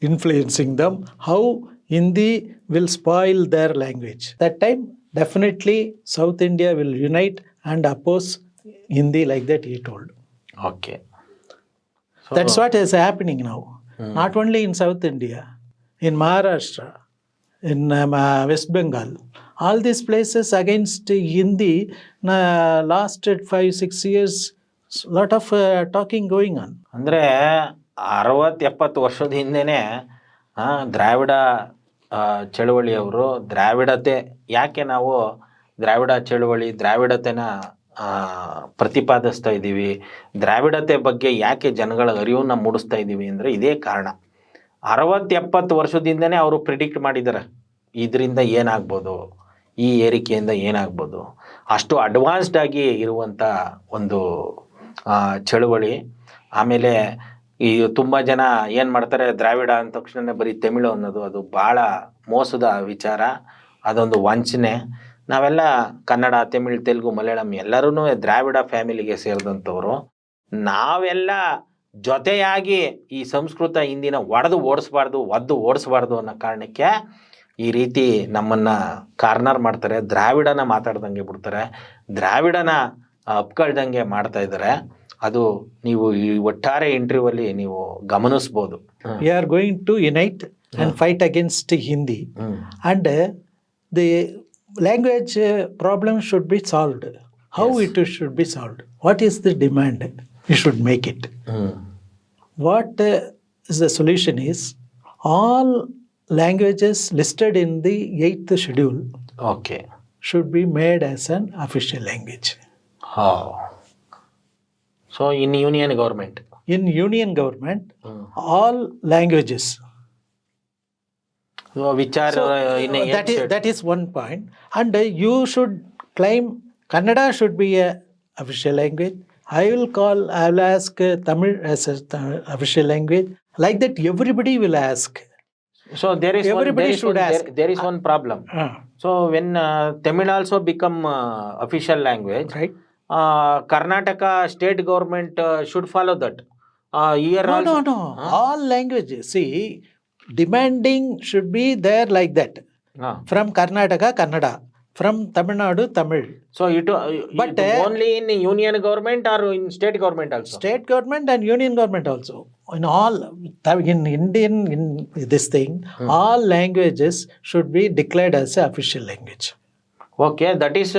influencing them, how Hindi will spoil their language. That time, definitely South India will unite and oppose Hindi, like that he told. Okay. So, that's what is happening now. Not only in South India, in Maharashtra, in West Bengal, all these places against Hindi, last 5-6 years, lot of talking going on. ಅಂದರೆ 60-70 ವರ್ಷದ ಹಿಂದೆನೆ ದ್ರಾವಿಡ ಚಳುವಳಿಯವರು ದ್ರಾವಿಡತೆ, ಯಾಕೆ ನಾವು ದ್ರಾವಿಡ ಚಳುವಳಿ ದ್ರಾವಿಡತೆನ ಪ್ರತಿಪಾದಿಸ್ತಾ ಇದ್ದೀವಿ, ದ್ರಾವಿಡತೆ ಬಗ್ಗೆ ಯಾಕೆ ಜನಗಳ ಅರಿವನ್ನ ಮೂಡಿಸ್ತಾ ಇದ್ದೀವಿ ಅಂದರೆ ಇದೇ ಕಾರಣ. 60-70 ವರ್ಷದಿಂದನೇ ಅವರು ಪ್ರಿಡಿಕ್ಟ್ ಮಾಡಿದ್ದಾರೆ ಇದರಿಂದ ಏನಾಗ್ಬೋದು, ಈ ಏರಿಕೆಯಿಂದ ಏನಾಗ್ಬೋದು. ಅಷ್ಟು ಅಡ್ವಾನ್ಸ್ಡ್ ಆಗಿ ಇರುವಂಥ ಒಂದು ಚಳುವಳಿ. ಆಮೇಲೆ ಈ ತುಂಬ ಜನ ಏನು ಮಾಡ್ತಾರೆ, ದ್ರಾವಿಡ ಅಂದ ತಕ್ಷಣ ಬರೀ ತಮಿಳು ಅನ್ನೋದು, ಅದು ಭಾಳ ಮೋಸದ ವಿಚಾರ, ಅದೊಂದು ವಂಚನೆ. ನಾವೆಲ್ಲ ಕನ್ನಡ, ತಮಿಳ್, ತೆಲುಗು, ಮಲಯಾಳಂ ಎಲ್ಲರೂ ದ್ರಾವಿಡ ಫ್ಯಾಮಿಲಿಗೆ ಸೇರಿದಂಥವ್ರು. ನಾವೆಲ್ಲ ಜೊತೆಯಾಗಿ ಈ ಸಂಸ್ಕೃತ ಹಿಂದಿನ ಒದ್ದು ಓಡಿಸ್ಬಾರ್ದು ಅನ್ನೋ ಕಾರಣಕ್ಕೆ ಈ ರೀತಿ ನಮ್ಮನ್ನು ಕಾರ್ನರ್ ಮಾಡ್ತಾರೆ, ದ್ರಾವಿಡನ ಮಾತಾಡ್ದಂಗೆ ಬಿಡ್ತಾರೆ, ದ್ರಾವಿಡನ ಅಪ್ಕೊಳ್ದಂಗೆ ಮಾಡ್ತಾ ಇದ್ದಾರೆ. ಅದು ನೀವು ಈ ಒಟ್ಟಾರೆ ಇಂಟರ್ವ್ಯೂವಲ್ಲಿ ನೀವು ಗಮನಿಸ್ಬೋದು. We are going to unite and fight against Hindi. And the language problem should be solved. How it should be solved? What is the demand? We should make it. What is the solution is, all languages listed in the 8th schedule okay. should be made as an official language. So in union government, In union government, all languages. ವಿಚಾರ So, that is one point. And you should claim Kannada should be a official language. I will ask Tamil as a official language. Like that, everybody will ask. So Everybody should ask. there is one problem. So when Tamil also become official language, Right? Karnataka state government should follow that. Here also. No. All languages. See, demanding should be there like that. From Karnataka, Kannada. From Tamil Nadu, Tamil. So But, it only in union government or in state government also? State government and union government also. In all, in Indian, in this thing, all languages should be declared as an official language. Okay, that is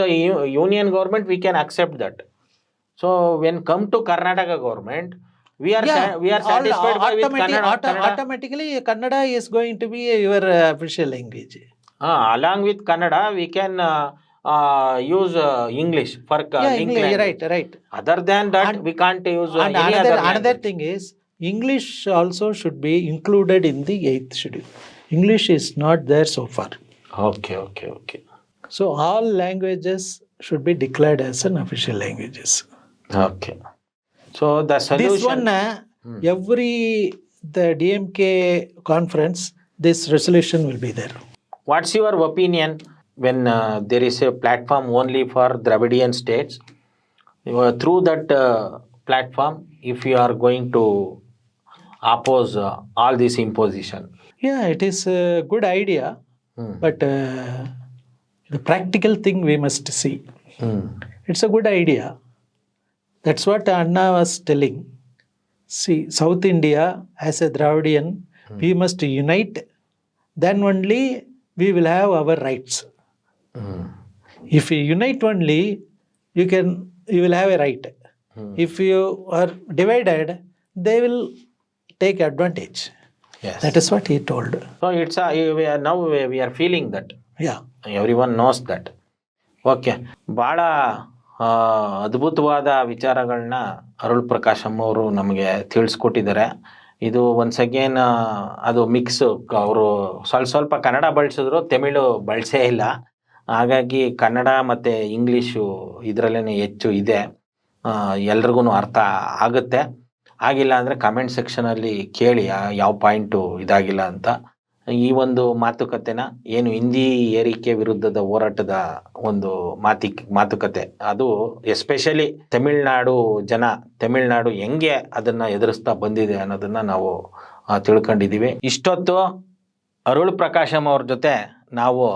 union government, we can accept that. So when come to Karnataka government, we are satisfied by with Kannada. Automatically, Kannada is going to be your official language. Along with Kannada, we can use English for link English, language. right. Other than that, we can't use And any other another language. thing is, English also should be included in the 8th schedule. English is not there so far. Okay. So all languages should be declared as an official languages. Okay. So the solution. This one, the DMK conference, this resolution will be there. What's your opinion when there is a platform only for Dravidian states? Through that platform, if you are going to oppose all this imposition? Yeah, it is a good idea, but the practical thing we must see. It's a good idea. That's what Anna was telling. See, South India as a Dravidian, we must unite. Then only we will have our rights. If we unite only, you will have a right. If you are divided, they will take advantage. Yes. That is what he told. So it's now we are feeling that. Yeah. Everyone knows that. Okay, ಭಾಳ ಅದ್ಭುತವಾದ ವಿಚಾರಗಳನ್ನ ಅರುಳ್ ಪ್ರಕಾಶಮ್ ಅವರು ನಮಗೆ ತಿಳಿಸ್ಕೊಟ್ಟಿದ್ದಾರೆ. ಇದು once again ಅದು mix, ಅವರು ಸ್ವಲ್ಪ ಕನ್ನಡ ಬಳಸಿದ್ರು, ತಮಿಳು ಬಳಸೇ ಇಲ್ಲ. ಹಾಗಾಗಿ ಕನ್ನಡ ಮತ್ತು ಇಂಗ್ಲೀಷು ಇದರಲ್ಲೇ ಹೆಚ್ಚು ಇದೆ, ಎಲ್ರಿಗೂ ಅರ್ಥ ಆಗುತ್ತೆ. ಆಗಿಲ್ಲ ಅಂದರೆ ಕಮೆಂಟ್ ಸೆಕ್ಷನಲ್ಲಿ ಕೇಳಿ ಯಾವ ಪಾಯಿಂಟು ಇದಾಗಿಲ್ಲ ಅಂತ. ಈ ಒಂದು ಮಾತುಕತೆನ ಏನು ಹಿಂದಿ ಏರಿಕೆ ವಿರುದ್ಧದ ಹೋರಾಟದ ಒಂದು ಮಾತುಕತೆ, ಅದು ಎಸ್ಪೆಷಲಿ ತಮಿಳ್ನಾಡು ಹೆಂಗೆ ಅದನ್ನು ಎದುರಿಸ್ತಾ ಬಂದಿದೆ ಅನ್ನೋದನ್ನು ನಾವು ತಿಳ್ಕೊಂಡಿದ್ದೀವಿ. ಇಷ್ಟೊತ್ತು ಅರುಳ್ ಪ್ರಕಾಶಮ್ ಅವ್ರ ಜೊತೆ ನಾವು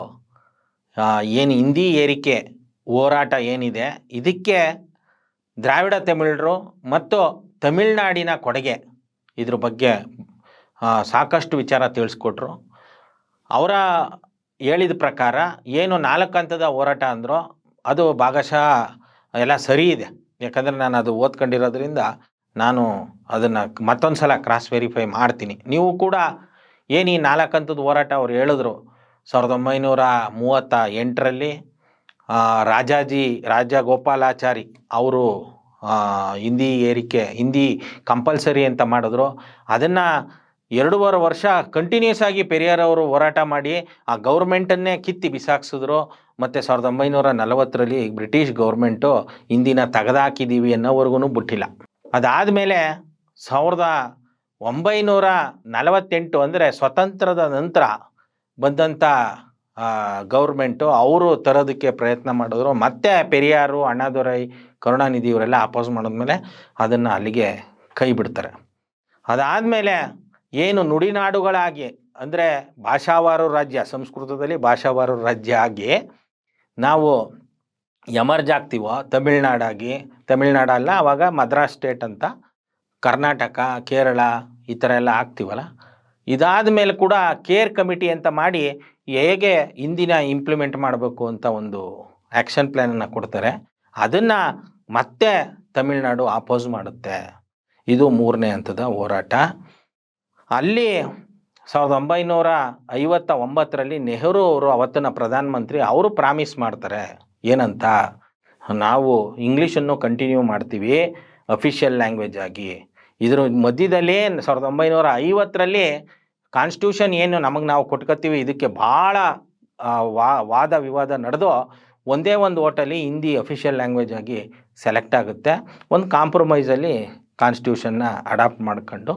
ಏನು ಹಿಂದಿ ಏರಿಕೆ ಹೋರಾಟ ಏನಿದೆ, ಇದಕ್ಕೆ ದ್ರಾವಿಡ ತಮಿಳರು ಮತ್ತು ತಮಿಳ್ನಾಡಿನ ಕೊಡುಗೆ, ಇದ್ರ ಬಗ್ಗೆ ಸಾಕಷ್ಟು ವಿಚಾರ ತಿಳಿಸ್ಕೊಟ್ರು. ಅವರ ಹೇಳಿದ ಪ್ರಕಾರ ಏನು 4 ಹಂತದ ಹೋರಾಟ ಅಂದರು, ಅದು ಭಾಗಶಃ ಎಲ್ಲ ಸರಿ ಇದೆ. ಯಾಕಂದರೆ ನಾನು ಅದು ಓದ್ಕೊಂಡಿರೋದ್ರಿಂದ ನಾನು ಅದನ್ನು ಮತ್ತೊಂದು ಸಲ ಕ್ರಾಸ್ ವೆರಿಫೈ ಮಾಡ್ತೀನಿ. ನೀವು ಕೂಡ ಏನು ಈ 4 ಹಂತದ ಹೋರಾಟ ಅವ್ರು ಹೇಳಿದ್ರು, 1938ರಲ್ಲಿ ರಾಜಗೋಪಾಲಾಚಾರಿ ಅವರು ಹಿಂದಿ ಕಂಪಲ್ಸರಿ ಅಂತ ಮಾಡಿದ್ರು. ಅದನ್ನು 2.5 ವರ್ಷ ಕಂಟಿನ್ಯೂಸ್ ಆಗಿ ಪೆರಿಯಾರ್ ಅವರು ಹೋರಾಟ ಮಾಡಿ ಆ ಗೌರ್ಮೆಂಟನ್ನೇ ಕಿತ್ತಿ ಬಿಸಾಕ್ಸಿದ್ರು. ಮತ್ತು 1940ರಲ್ಲಿ ಬ್ರಿಟಿಷ್ ಗೌರ್ಮೆಂಟು ಹಿಂದಿನ ತೆಗೆದಾಕಿದ್ದೀವಿ ಅನ್ನೋವರೆಗೂ ಬಿಟ್ಟಿಲ್ಲ. ಅದಾದಮೇಲೆ 1948 ಅಂದರೆ ಸ್ವತಂತ್ರದ ನಂತರ ಬಂದಂಥ ಗೌರ್ಮೆಂಟು ಅವರು ತರೋದಕ್ಕೆ ಪ್ರಯತ್ನ ಮಾಡಿದ್ರು. ಮತ್ತೆ ಪೆರಿಯಾರು, ಅಣ್ಣಾದೊರೈ, ಕರುಣಾನಿಧಿ ಇವರೆಲ್ಲ ಅಪೋಸ್ ಮಾಡಿದ್ಮೇಲೆ ಅದನ್ನು ಅಲ್ಲಿಗೆ ಕೈ ಬಿಡ್ತಾರೆ. ಅದಾದಮೇಲೆ ಏನು ನುಡಿನಾಡುಗಳಾಗಿ ಅಂದರೆ ಭಾಷಾವಾರು ರಾಜ್ಯ, ಸಂಸ್ಕೃತದಲ್ಲಿ ಭಾಷಾವಾರು ರಾಜ್ಯ ಆಗಿ ನಾವು ಎಮರ್ಜ್ ಆಗ್ತೀವೋ, ತಮಿಳ್ನಾಡಲ್ಲ ಆವಾಗ ಮದ್ರಾಸ್ ಸ್ಟೇಟ್ ಅಂತ, ಕರ್ನಾಟಕ, ಕೇರಳ ಈ ಥರ ಎಲ್ಲ ಆಗ್ತೀವಲ್ಲ, ಇದಾದ ಮೇಲೆ ಕೂಡ ಕೇರ್ ಕಮಿಟಿ ಅಂತ ಮಾಡಿ ಹೇಗೆ ಹಿಂದಿನ ಇಂಪ್ಲಿಮೆಂಟ್ ಮಾಡಬೇಕು ಅಂತ ಒಂದು ಆ್ಯಕ್ಷನ್ ಪ್ಲ್ಯಾನನ್ನು ಕೊಡ್ತಾರೆ. ಅದನ್ನು ಮತ್ತೆ ತಮಿಳ್ನಾಡು ಅಪೋಸ್ ಮಾಡುತ್ತೆ. ಇದು 3ನೇ ಹಂತದ ಹೋರಾಟ. ಅಲ್ಲಿ 1959ರಲ್ಲಿ ನೆಹರು ಅವರು, ಅವತ್ತಿನ ಪ್ರಧಾನಮಂತ್ರಿ, ಅವರು ಪ್ರಾಮಿಸ್ ಮಾಡ್ತಾರೆ ಏನಂತ, ನಾವು ಇಂಗ್ಲೀಷನ್ನು ಕಂಟಿನ್ಯೂ ಮಾಡ್ತೀವಿ ಅಫಿಷಿಯಲ್ ಲ್ಯಾಂಗ್ವೇಜ್ ಆಗಿ. ಇದ್ರ ಮಧ್ಯದಲ್ಲಿ 1950ರಲ್ಲಿ ಕಾನ್ಸ್ಟಿಟ್ಯೂಷನ್ ಏನು ನಮಗೆ ನಾವು ಕೊಟ್ಕೋತೀವಿ, ಇದಕ್ಕೆ ಭಾಳ ವಾದ ವಿವಾದ ನಡೆದು ಒಂದೇ ಒಂದು ಓಟಲ್ಲಿ ಹಿಂದಿ ಅಫಿಷಿಯಲ್ ಲ್ಯಾಂಗ್ವೇಜ್ ಆಗಿ ಸೆಲೆಕ್ಟ್ ಆಗುತ್ತೆ. ಒಂದು ಕಾಂಪ್ರಮೈಸಲ್ಲಿ ಕಾನ್ಸ್ಟಿಟ್ಯೂಷನ್ನ ಅಡಾಪ್ಟ್ ಮಾಡ್ಕೊಂಡು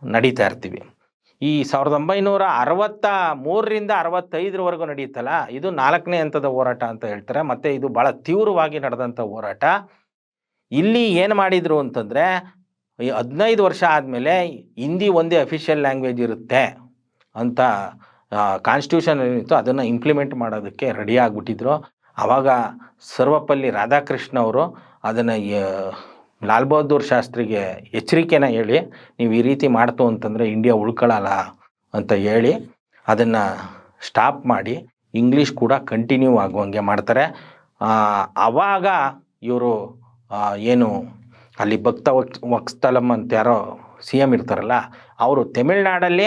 ನಡೀತಾ ಇರ್ತೀವಿ. ಈ 1963ರಿಂದ 65ರವರೆಗೂ ನಡೆಯುತ್ತಲ್ಲ, ಇದು 4ನೇ ಹಂತದ ಹೋರಾಟ ಅಂತ ಹೇಳ್ತಾರೆ. ಮತ್ತು ಇದು ಭಾಳ ತೀವ್ರವಾಗಿ ನಡೆದಂಥ ಹೋರಾಟ. ಇಲ್ಲಿ ಏನು ಮಾಡಿದರು ಅಂತಂದರೆ, 15 ವರ್ಷ ಆದಮೇಲೆ ಹಿಂದಿ ಒಂದೇ ಅಫಿಷಿಯಲ್ ಲ್ಯಾಂಗ್ವೇಜ್ ಇರುತ್ತೆ ಅಂತ ಕಾನ್ಸ್ಟಿಟ್ಯೂಷನ್ ಏನಿತ್ತು ಅದನ್ನು ಇಂಪ್ಲಿಮೆಂಟ್ ಮಾಡೋದಕ್ಕೆ ರೆಡಿ ಆಗಿಬಿಟ್ಟಿದ್ರು. ಆವಾಗ ಸರ್ವಪಲ್ಲಿ ರಾಧಾಕೃಷ್ಣ ಅವರು ಅದನ್ನು ಲಾಲ್ ಬಹದ್ದೂರ್ ಶಾಸ್ತ್ರಿಗೆ ಎಚ್ಚರಿಕೆನ ಹೇಳಿ, ನೀವು ಈ ರೀತಿ ಮಾಡ್ತು ಅಂತಂದರೆ ಇಂಡಿಯಾ ಉಳ್ಕೊಳ್ಳಲ್ಲ ಅಂತ ಹೇಳಿ ಅದನ್ನು ಸ್ಟಾಪ್ ಮಾಡಿ ಇಂಗ್ಲೀಷ್ ಕೂಡ ಕಂಟಿನ್ಯೂ ಆಗುವಂಗೆ ಮಾಡ್ತಾರೆ. ಆವಾಗ ಇವರು ಏನು ಅಲ್ಲಿ ಭಕ್ತ ವತ್ಸಲಂ ಅಂತ ಯಾರೋ CM ಇರ್ತಾರಲ್ಲ, ಅವರು ತಮಿಳ್ನಾಡಲ್ಲಿ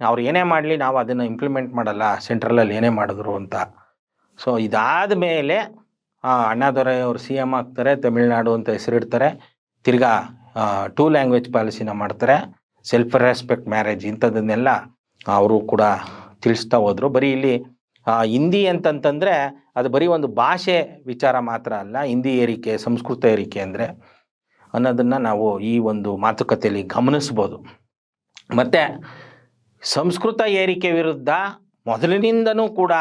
ಅವ್ರು ಏನೇ ಮಾಡಲಿ ನಾವು ಅದನ್ನು ಇಂಪ್ಲಿಮೆಂಟ್ ಮಾಡಲ್ಲ, ಸೆಂಟ್ರಲಲ್ಲಿ ಏನೇ ಮಾಡಿದ್ರು ಅಂತ. ಸೊ ಇದಾದ ಮೇಲೆ ಅಣ್ಣಾದೊರೈ ಅವರು CM ಆಗ್ತಾರೆ, ತಮಿಳ್ನಾಡು ಅಂತ ಹೆಸರಿಡ್ತಾರೆ. ತಿರ್ಗಾ 2 ಲ್ಯಾಂಗ್ವೇಜ್ ಪಾಲಿಸಿನ ಮಾಡ್ತಾರೆ, ಸೆಲ್ಫ್ ರೆಸ್ಪೆಕ್ಟ್ ಮ್ಯಾರೇಜ್ ಇಂಥದ್ದನ್ನೆಲ್ಲ ಅವರು ಕೂಡ ತಿಳಿಸ್ತಾ ಹೋದರು. ಬರೀ ಇಲ್ಲಿ ಹಿಂದಿ ಅಂತಂತಂದರೆ ಅದು ಬರೀ ಒಂದು ಭಾಷೆ ವಿಚಾರ ಮಾತ್ರ ಅಲ್ಲ, ಹಿಂದಿ ಏರಿಕೆ, ಸಂಸ್ಕೃತ ಏರಿಕೆ ಅಂದರೆ ಅನ್ನೋದನ್ನು ನಾವು ಈ ಒಂದು ಮಾತುಕತೆಯಲ್ಲಿ ಗಮನಿಸ್ಬೋದು. ಮತ್ತು ಸಂಸ್ಕೃತ ಏರಿಕೆ ವಿರುದ್ಧ ಮೊದಲಿನಿಂದನೂ ಕೂಡ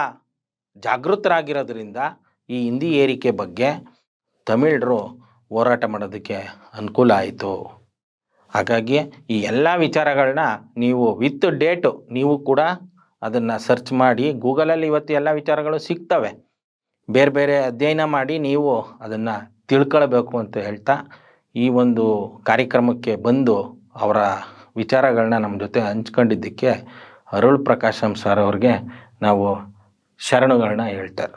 ಜಾಗೃತರಾಗಿರೋದ್ರಿಂದ ಈ ಹಿಂದಿ ಏರಿಕೆ ಬಗ್ಗೆ ತಮಿಳರು ಹೋರಾಟ ಮಾಡೋದಕ್ಕೆ ಅನುಕೂಲ ಆಯಿತು. ಹಾಗಾಗಿ ಈ ಎಲ್ಲ ವಿಚಾರಗಳನ್ನ ನೀವು ವಿತ್ ಡೇಟು ನೀವು ಕೂಡ ಅದನ್ನು ಸರ್ಚ್ ಮಾಡಿ, ಗೂಗಲಲ್ಲಿ ಇವತ್ತು ಎಲ್ಲ ವಿಚಾರಗಳು ಸಿಗ್ತವೆ, ಬೇರೆ ಬೇರೆ ಅಧ್ಯಯನ ಮಾಡಿ ನೀವು ಅದನ್ನು ತಿಳ್ಕೊಳ್ಬೇಕು ಅಂತ ಹೇಳ್ತಾ, ಈ ಒಂದು ಕಾರ್ಯಕ್ರಮಕ್ಕೆ ಬಂದು ಅವರ ವಿಚಾರಗಳನ್ನ ನಮ್ಮ ಜೊತೆ ಹಂಚ್ಕೊಂಡಿದ್ದಕ್ಕೆ ಅರುಳ್ ಪ್ರಕಾಶಂ ಸರ್ ಅವ್ರಿಗೆ ನಾವು ಶರಣುಗಳನ್ನ ಹೇಳ್ತಾರೆ.